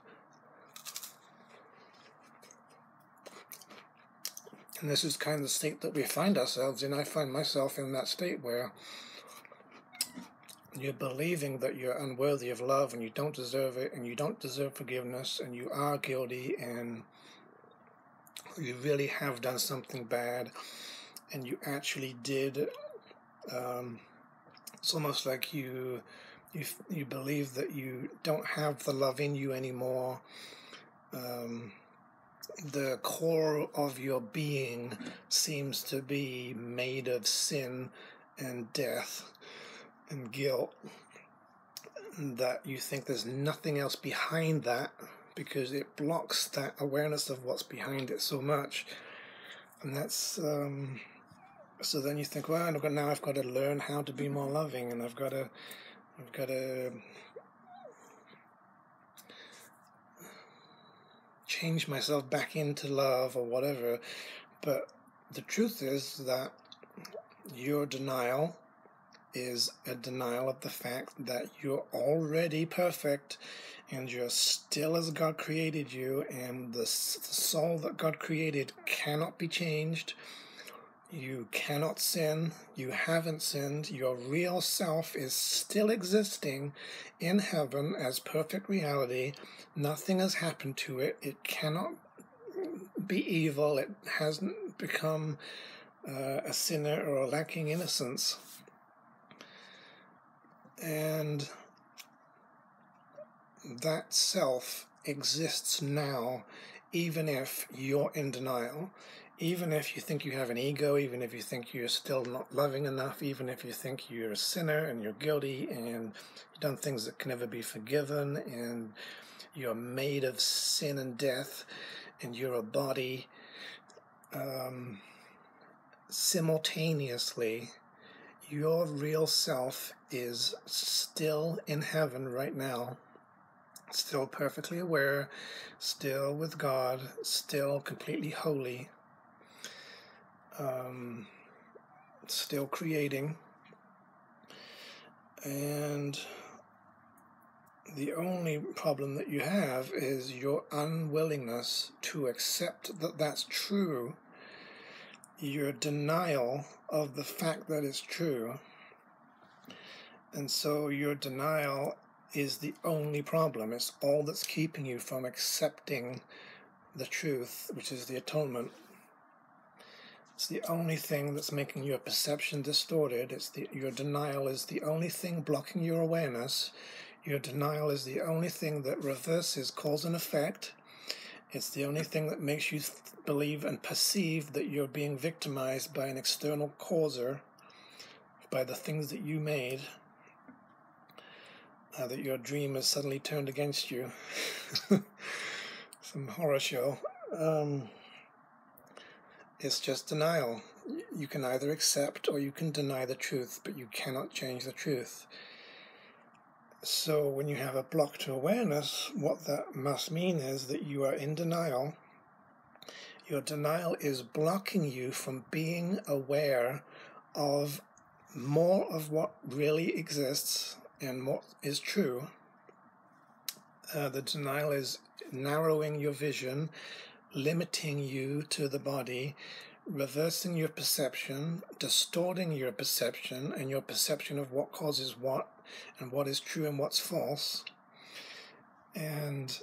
And this is kind of the state that we find ourselves in. I find myself in that state where you're believing that you're unworthy of love and you don't deserve it and you don't deserve forgiveness and you are guilty and you really have done something bad and you actually did It's almost like you believe that you don't have the love in you anymore. The core of your being seems to be made of sin and death and guilt, that you think there's nothing else behind that because it blocks that awareness of what's behind it so much. And that's so then you think, well, now I've got to learn how to be more loving, and I've got to change myself back into love or whatever. But the truth is that your denial is a denial of the fact that you're already perfect, and you're still as God created you, and the soul that God created cannot be changed. You cannot sin. You haven't sinned. Your real self is still existing in heaven as perfect reality. Nothing has happened to it. It cannot be evil. It hasn't become a sinner or lacking innocence. And that self exists now, even if you're in denial. Even if you think you have an ego, even if you think you're still not loving enough, even if you think you're a sinner and you're guilty and you've done things that can never be forgiven, and you're made of sin and death, and you're a body, simultaneously, your real self is still in heaven right now, still perfectly aware, still with God, still completely holy. Still creating, and the only problem that you have is your unwillingness to accept that that's true, your denial of the fact that it's true. And so your denial is the only problem. It's all that's keeping you from accepting the truth, which is the atonement. It's the only thing that's making your perception distorted. Your denial is the only thing blocking your awareness. Your denial is the only thing that reverses cause and effect. It's the only thing that makes you believe and perceive that you're being victimized by an external causer, by the things that you made, that your dream is suddenly turned against you. Some horror show. It's just denial. You can either accept or you can deny the truth, but you cannot change the truth. So when you have a block to awareness, what that must mean is that you are in denial. Your denial is blocking you from being aware of more of what really exists and what is true. The denial is narrowing your vision, limiting you to the body, reversing your perception, distorting your perception and your perception of what causes what and what is true and what's false. And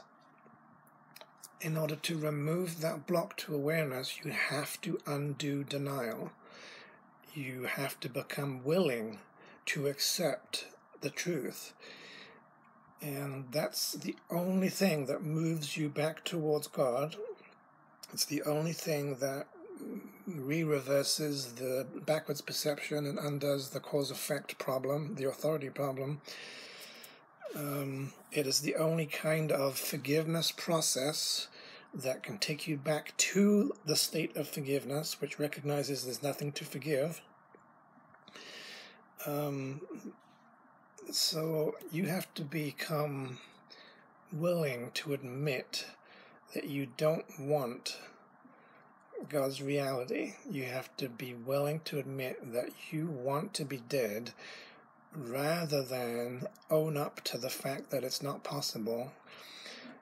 in order to remove that block to awareness, you have to undo denial. You have to become willing to accept the truth. And that's the only thing that moves you back towards God. It's the only thing that reverses the backwards perception and undoes the cause-effect problem, the authority problem. It is the only kind of forgiveness process that can take you back to the state of forgiveness, which recognizes there's nothing to forgive. So you have to become willing to admit that you don't want God's reality. You have to be willing to admit that you want to be dead rather than own up to the fact that it's not possible.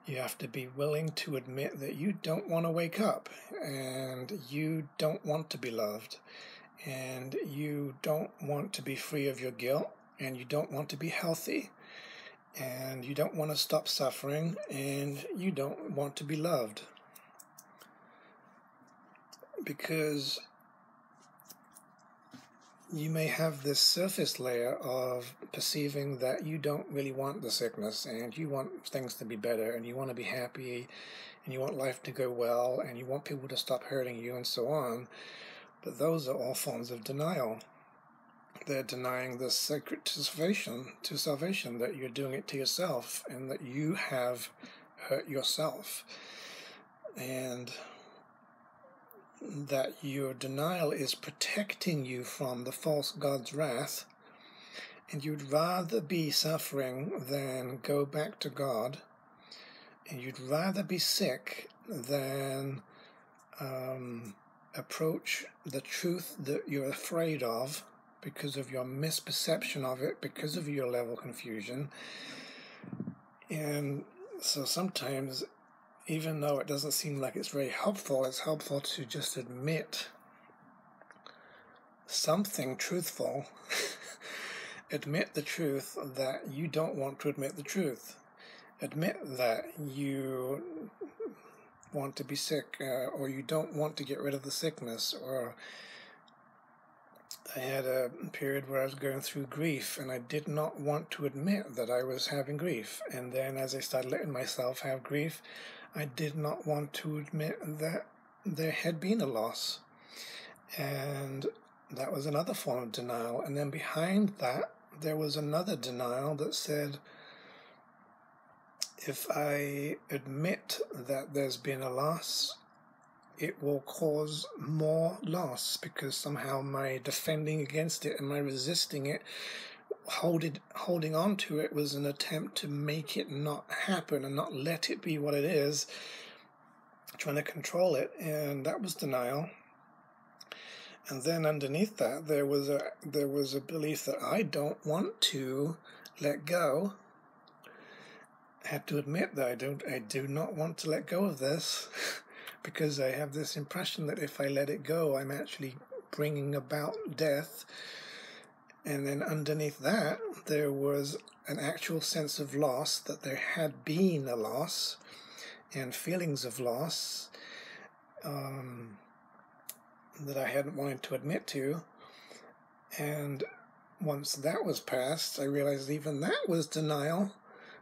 You have to be willing to admit that you don't want to wake up, and you don't want to be loved, and you don't want to be free of your guilt, and you don't want to be healthy, and you don't want to stop suffering, and you don't want to be loved. Because you may have this surface layer of perceiving that you don't really want the sickness, and you want things to be better, and you want to be happy, and you want life to go well, and you want people to stop hurting you, and so on. But those are all forms of denial. They're denying the secret to salvation, that you're doing it to yourself, and that you have hurt yourself, and that your denial is protecting you from the false God's wrath, and you'd rather be suffering than go back to God, and you'd rather be sick than approach the truth that you're afraid of because of your misperception of it, because of your level of confusion. And so sometimes, even though it doesn't seem like it's very helpful, it's helpful to just admit something truthful. Admit the truth that you don't want to admit the truth. Admit that you want to be sick, or you don't want to get rid of the sickness. Or I had a period where I was going through grief, and I did not want to admit that I was having grief. And then as I started letting myself have grief, I did not want to admit that there had been a loss. And that was another form of denial. And then behind that, there was another denial that said, if I admit that there's been a loss, it will cause more loss, because somehow my defending against it and my resisting it, holding on to it, was an attempt to make it not happen and not let it be what it is, trying to control it. And that was denial. And then underneath that, there was a belief that I don't want to let go. I had to admit that I do not want to let go of this, because I have this impression that if I let it go, I'm actually bringing about death. And then underneath that, there was an actual sense of loss, that there had been a loss, and feelings of loss that I hadn't wanted to admit to. And once that was past, I realized even that was denial,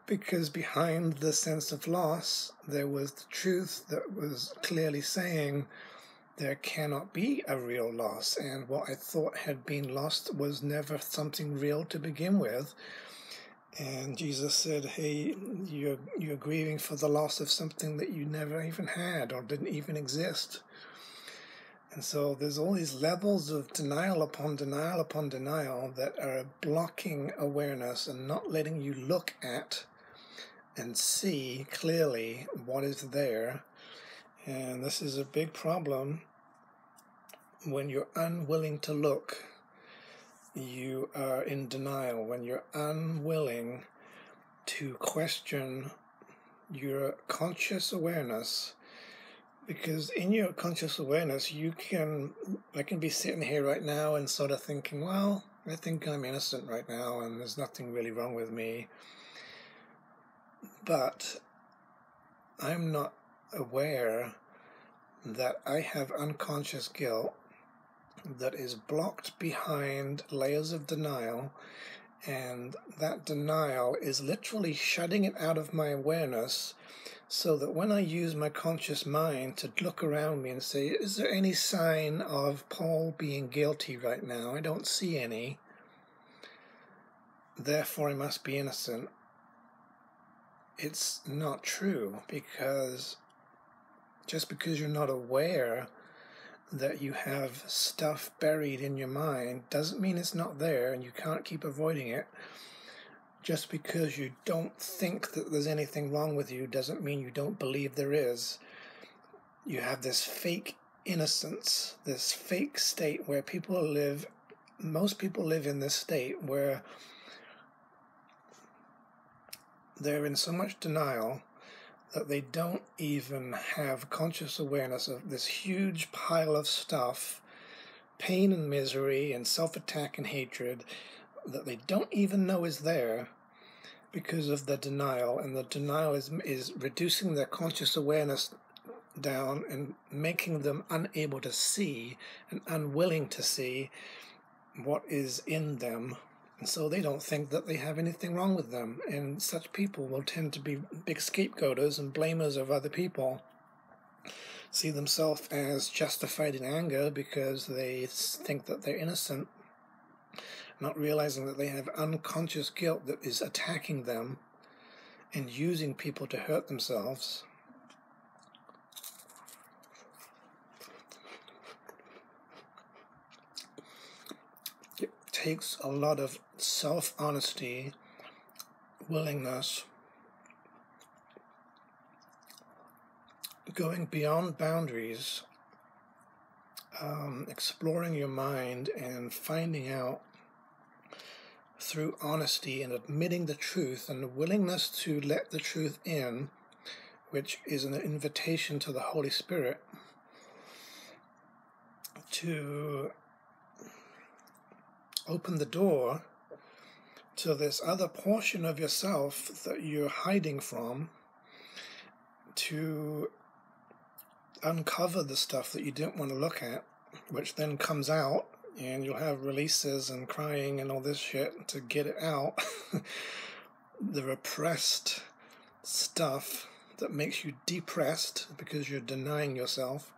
because behind the sense of loss, there was the truth that was clearly saying there cannot be a real loss, and what I thought had been lost was never something real to begin with. And Jesus said, hey, you're grieving for the loss of something that you never even had or didn't even exist. And so there's all these levels of denial upon denial upon denial that are blocking awareness and not letting you look at and see clearly what is there. And this is a big problem. When you're unwilling to look, you are in denial. When you're unwilling to question your conscious awareness, because in your conscious awareness, I can be sitting here right now and sort of thinking, well, I think I'm innocent right now and there's nothing really wrong with me. But I'm not aware that I have unconscious guilt that is blocked behind layers of denial, and that denial is literally shutting it out of my awareness, so that when I use my conscious mind to look around me and say, is there any sign of Paul being guilty right now? I don't see any. Therefore, I must be innocent. It's not true, because just because you're not aware that you have stuff buried in your mind doesn't mean it's not there and you can't keep avoiding it. Just because you don't think that there's anything wrong with you doesn't mean you don't believe there is. You have this fake innocence, this fake state where most people live in this state where they're in so much denial that they don't even have conscious awareness of this huge pile of stuff, pain and misery and self-attack and hatred, that they don't even know is there because of the denial. And the denial is reducing their conscious awareness down and making them unable to see and unwilling to see. what is in them, and so they don't think that they have anything wrong with them. And such people will tend to be big scapegoaters and blamers of other people, see themselves as justified in anger because they think that they're innocent, not realizing that they have unconscious guilt that is attacking them and using people to hurt themselves. It takes a lot of self-honesty, willingness, going beyond boundaries, exploring your mind and finding out through honesty and admitting the truth and the willingness to let the truth in, which is an invitation to the Holy Spirit to open the door to this other portion of yourself that you're hiding from, to uncover the stuff that you didn't want to look at, which then comes out, and you'll have releases and crying and all this shit to get it out. The repressed stuff that makes you depressed because you're denying yourself.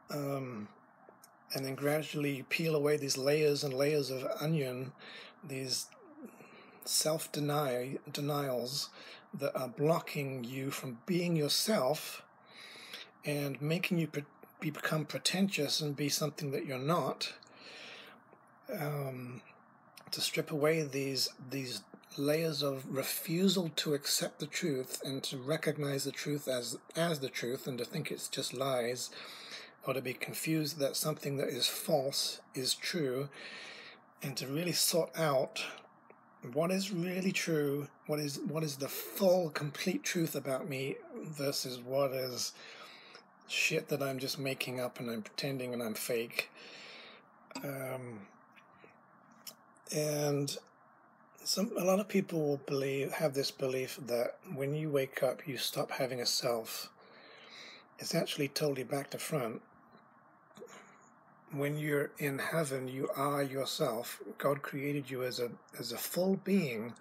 And then gradually you peel away these layers and layers of onion, these self-denials that are blocking you from being yourself and making you become pretentious and be something that you're not. To strip away these layers of refusal to accept the truth and to recognize the truth as the truth, and to think it's just lies, or to be confused that something that is false is true, and to really sort out what is really true, what is the full, complete truth about me versus what is shit that I'm just making up and I'm pretending and I'm fake. And a lot of people have this belief that when you wake up, you stop having a self. It's actually totally back to front. When you're in heaven, you are yourself. God created you as a full being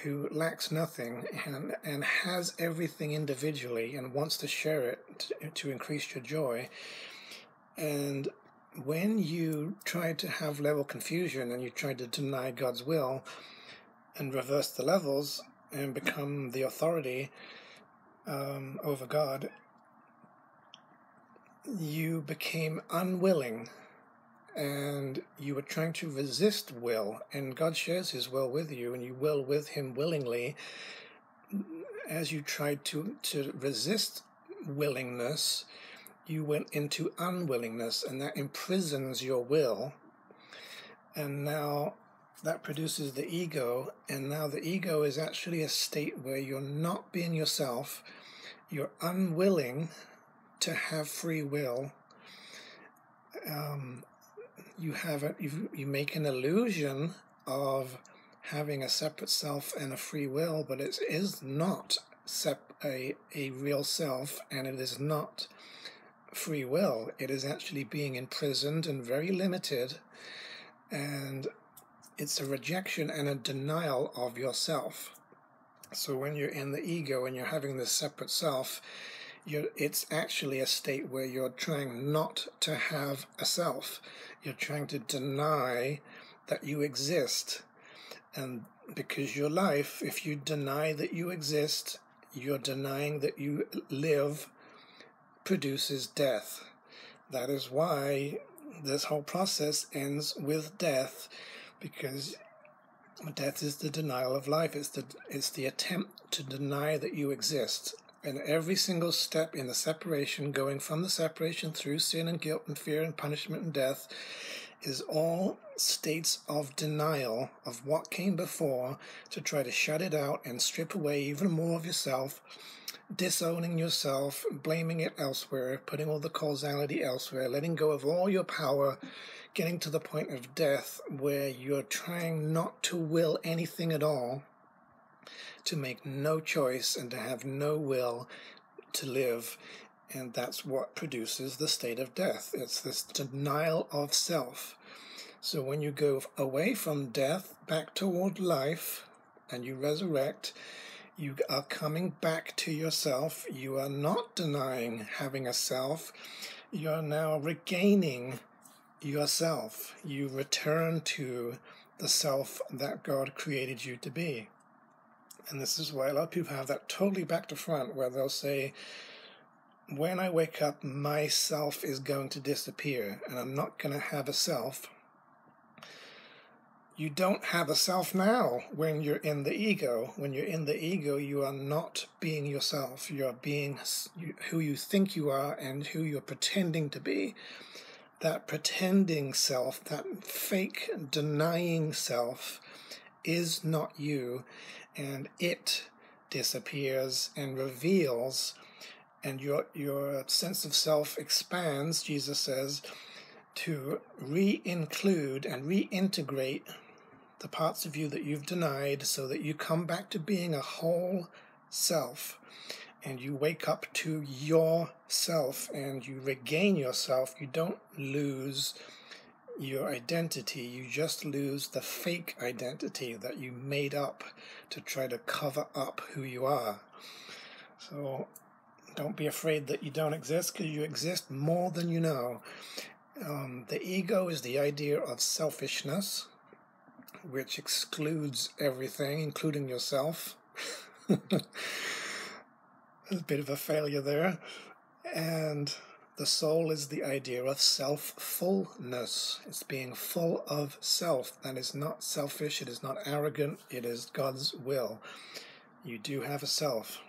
who lacks nothing and has everything individually and wants to share it to increase your joy. And when you try to have level confusion and you try to deny God's will and reverse the levels and become the authority over God, you became unwilling, and you were trying to resist will, and God shares his will with you, and you will with him willingly. As you tried to resist willingness, you went into unwillingness, and that imprisons your will, and now that produces the ego, and now the ego is actually a state where you're not being yourself, you're unwilling to have free will. You make an illusion of having a separate self and a free will, but it is not a real self, and it is not free will. It is actually being imprisoned and very limited, and it's a rejection and a denial of yourself. So when you're in the ego and you're having this separate self, it's actually a state where you're trying not to have a self. You're trying to deny that you exist. And because your life, if you deny that you exist, you're denying that you live, produces death. That is why this whole process ends with death, because death is the denial of life. It's the attempt to deny that you exist. And every single step in the separation, going from the separation through sin and guilt and fear and punishment and death, is all states of denial of what came before, to try to shut it out and strip away even more of yourself, disowning yourself, blaming it elsewhere, putting all the causality elsewhere, letting go of all your power, getting to the point of death where you're trying not to will anything at all, to make no choice and to have no will to live. And that's what produces the state of death. It's this denial of self. So when you go away from death back toward life and you resurrect, you are coming back to yourself. You are not denying having a self. You are now regaining yourself. You return to the self that God created you to be. And this is why a lot of people have that totally back to front, where they'll say, when I wake up, my self is going to disappear and I'm not going to have a self. You don't have a self now when you're in the ego. When you're in the ego, you are not being yourself. You are being who you think you are and who you're pretending to be. That pretending self, that fake denying self, is not you, and it disappears and reveals, and your sense of self expands, Jesus says, to re-include and reintegrate the parts of you that you've denied, so that you come back to being a whole self, and you wake up to yourself and you regain yourself. You don't lose your identity, you just lose the fake identity that you made up to try to cover up who you are. So don't be afraid that you don't exist, because you exist more than you know. The ego is the idea of selfishness, which excludes everything, including yourself. A bit of a failure there. And the soul is the idea of self-fullness. It's being full of self. That is not selfish, it is not arrogant, it is God's will. You do have a self.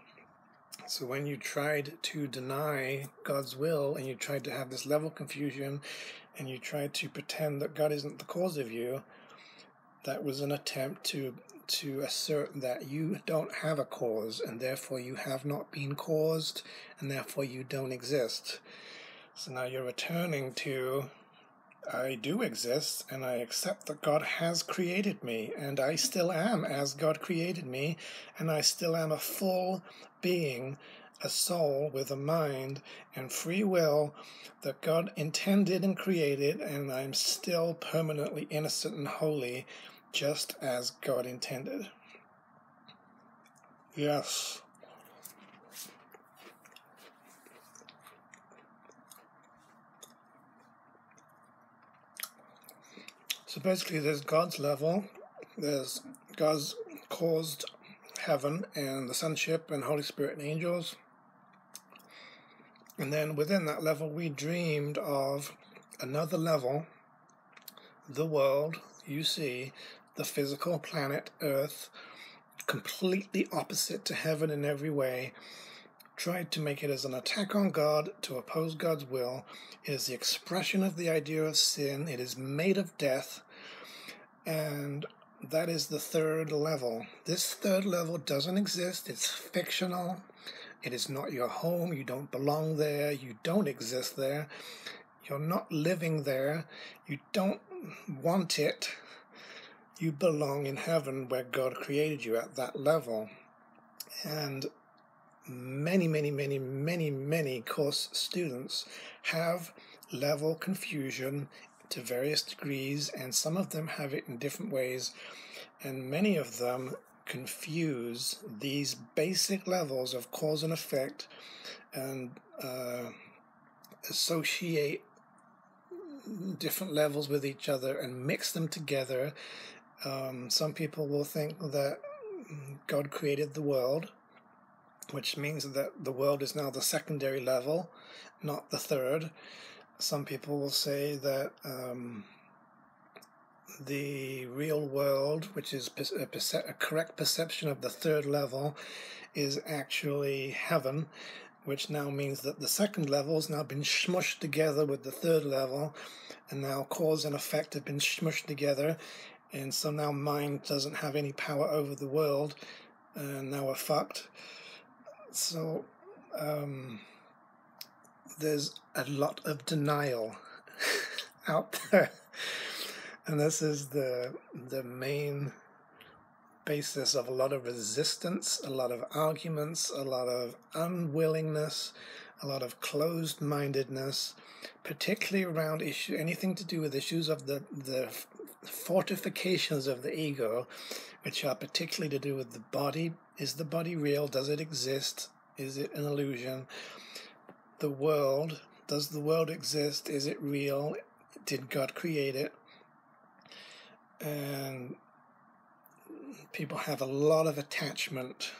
So when you tried to deny God's will, and you tried to have this level confusion, and you tried to pretend that God isn't the cause of you, that was an attempt to assert that you don't have a cause, and therefore you have not been caused, and therefore you don't exist. So now you're returning to, I do exist, and I accept that God has created me, and I still am as God created me, and I still am a full being, a soul with a mind and free will that God intended and created, and I'm still permanently innocent and holy, just as God intended. Yes. So basically there's God's level, there's God's caused heaven and the Sonship and Holy Spirit and angels. And then within that level we dreamed of another level, the world you see, the physical planet Earth, completely opposite to heaven in every way, tried to make it as an attack on God, to oppose God's will. It is the expression of the idea of sin. It is made of death, and that is the third level. This third level doesn't exist. It's fictional. It is not your home. You don't belong there. You don't exist there. You're not living there. You don't want it. You belong in heaven, where God created you at that level. And many course students have level confusion to various degrees, and some of them have it in different ways, and many of them confuse these basic levels of cause and effect and associate different levels with each other and mix them together. Some people will think that God created the world, which means that the world is now the secondary level, not the third. Some people will say that the real world, which is a correct perception of the third level, is actually heaven, which now means that the second level has now been smushed together with the third level, and now cause and effect have been smushed together, and so now mind doesn't have any power over the world, and now we're fucked. So there's a lot of denial out there, and this is the main basis of a lot of resistance, a lot of arguments, a lot of unwillingness, a lot of closed-mindedness, particularly around anything to do with issues of the fortifications of the ego, which are particularly to do with the body. Is the body real? Does it exist? Is it an illusion? The world. Does the world exist? Is it real? Did God create it? And people have a lot of attachment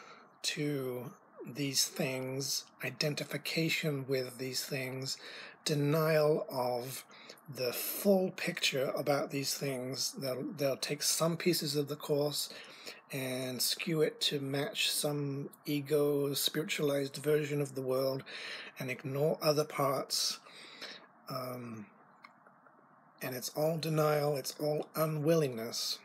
to these things, identification with these things, denial of the full picture about these things. They'll take some pieces of the Course and skew it to match some ego spiritualized version of the world and ignore other parts. And it's all denial, it's all unwillingness.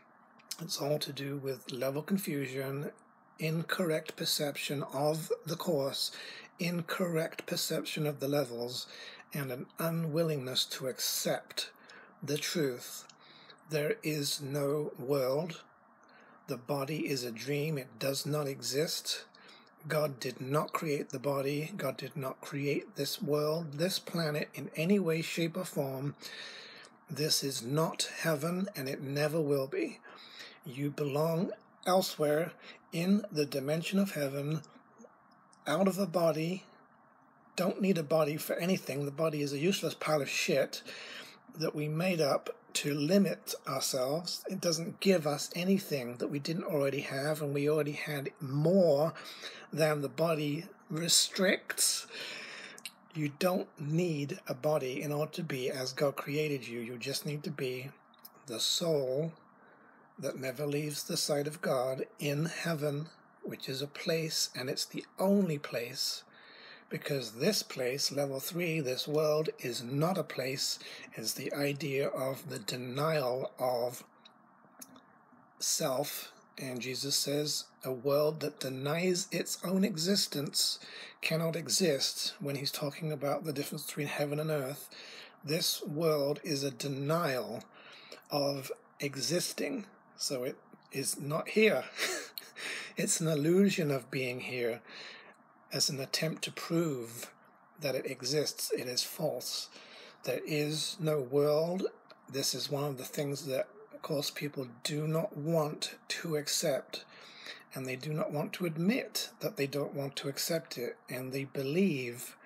It's all to do with level confusion, incorrect perception of the Course, incorrect perception of the levels, and an unwillingness to accept the truth. There is no world. The body is a dream. It does not exist. God did not create the body. God did not create this world, this planet, in any way, shape, or form. This is not heaven, and it never will be. You belong elsewhere in the dimension of heaven, out of a body. Don't need a body for anything. The body is a useless pile of shit that we made up to limit ourselves. It doesn't give us anything that we didn't already have, and we already had more than the body restricts. You don't need a body in order to be as God created you. You just need to be the soul that never leaves the sight of God in heaven, which is a place, and it's the only place, because this place, level 3, this world, is not a place. It's the idea of the denial of self. And Jesus says a world that denies its own existence cannot exist when he's talking about the difference between heaven and earth. This world is a denial of existing. So it is not here. It's an illusion of being here as an attempt to prove that it exists. It is false. There is no world. This is one of the things that, of course, people do not want to accept, and they do not want to admit that they don't want to accept it, and they believe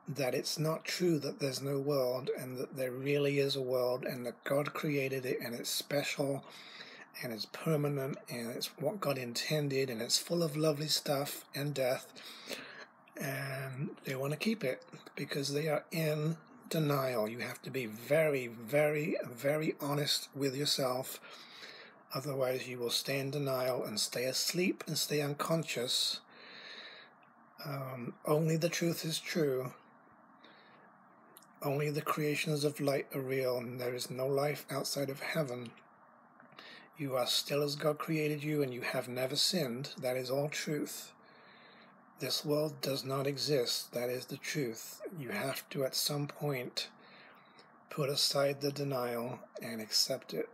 that it's not true that there's no world, and that there really is a world, and that God created it, and it's special, and it's permanent, and it's what God intended, and it's full of lovely stuff and death, and they want to keep it because they are in denial. You have to be very, very, very honest with yourself. Otherwise, you will stay in denial and stay asleep and stay unconscious. Only the truth is true. Only the creations of light are real, and there is no life outside of heaven. You are still as God created you, and you have never sinned. That is all truth. This world does not exist. That is the truth. You have to, at some point, put aside the denial and accept it.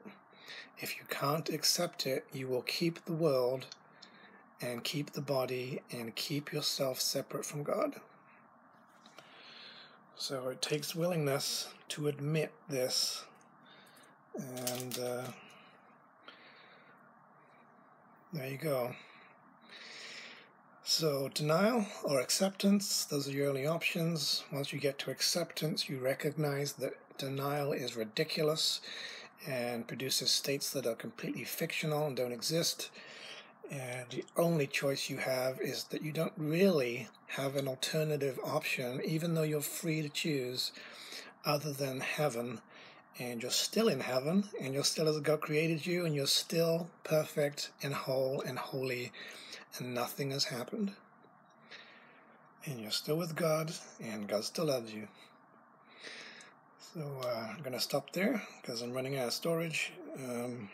If you can't accept it, you will keep the world and keep the body and keep yourself separate from God. So it takes willingness to admit this, and there you go. So denial or acceptance, those are your only options. Once you get to acceptance, you recognize that denial is ridiculous and produces states that are completely fictional and don't exist. And the only choice you have is that you don't really have an alternative option, even though you're free to choose, other than heaven. And you're still in heaven, and you're still as God created you, and you're still perfect and whole and holy, and nothing has happened. And you're still with God, and God still loves you. So I'm going to stop there, because I'm running out of storage. And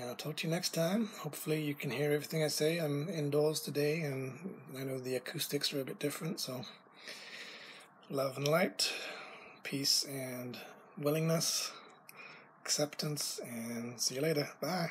I'll talk to you next time. Hopefully you can hear everything I say. I'm indoors today, and I know the acoustics are a bit different, so love and light, peace and willingness, acceptance, and see you later. Bye.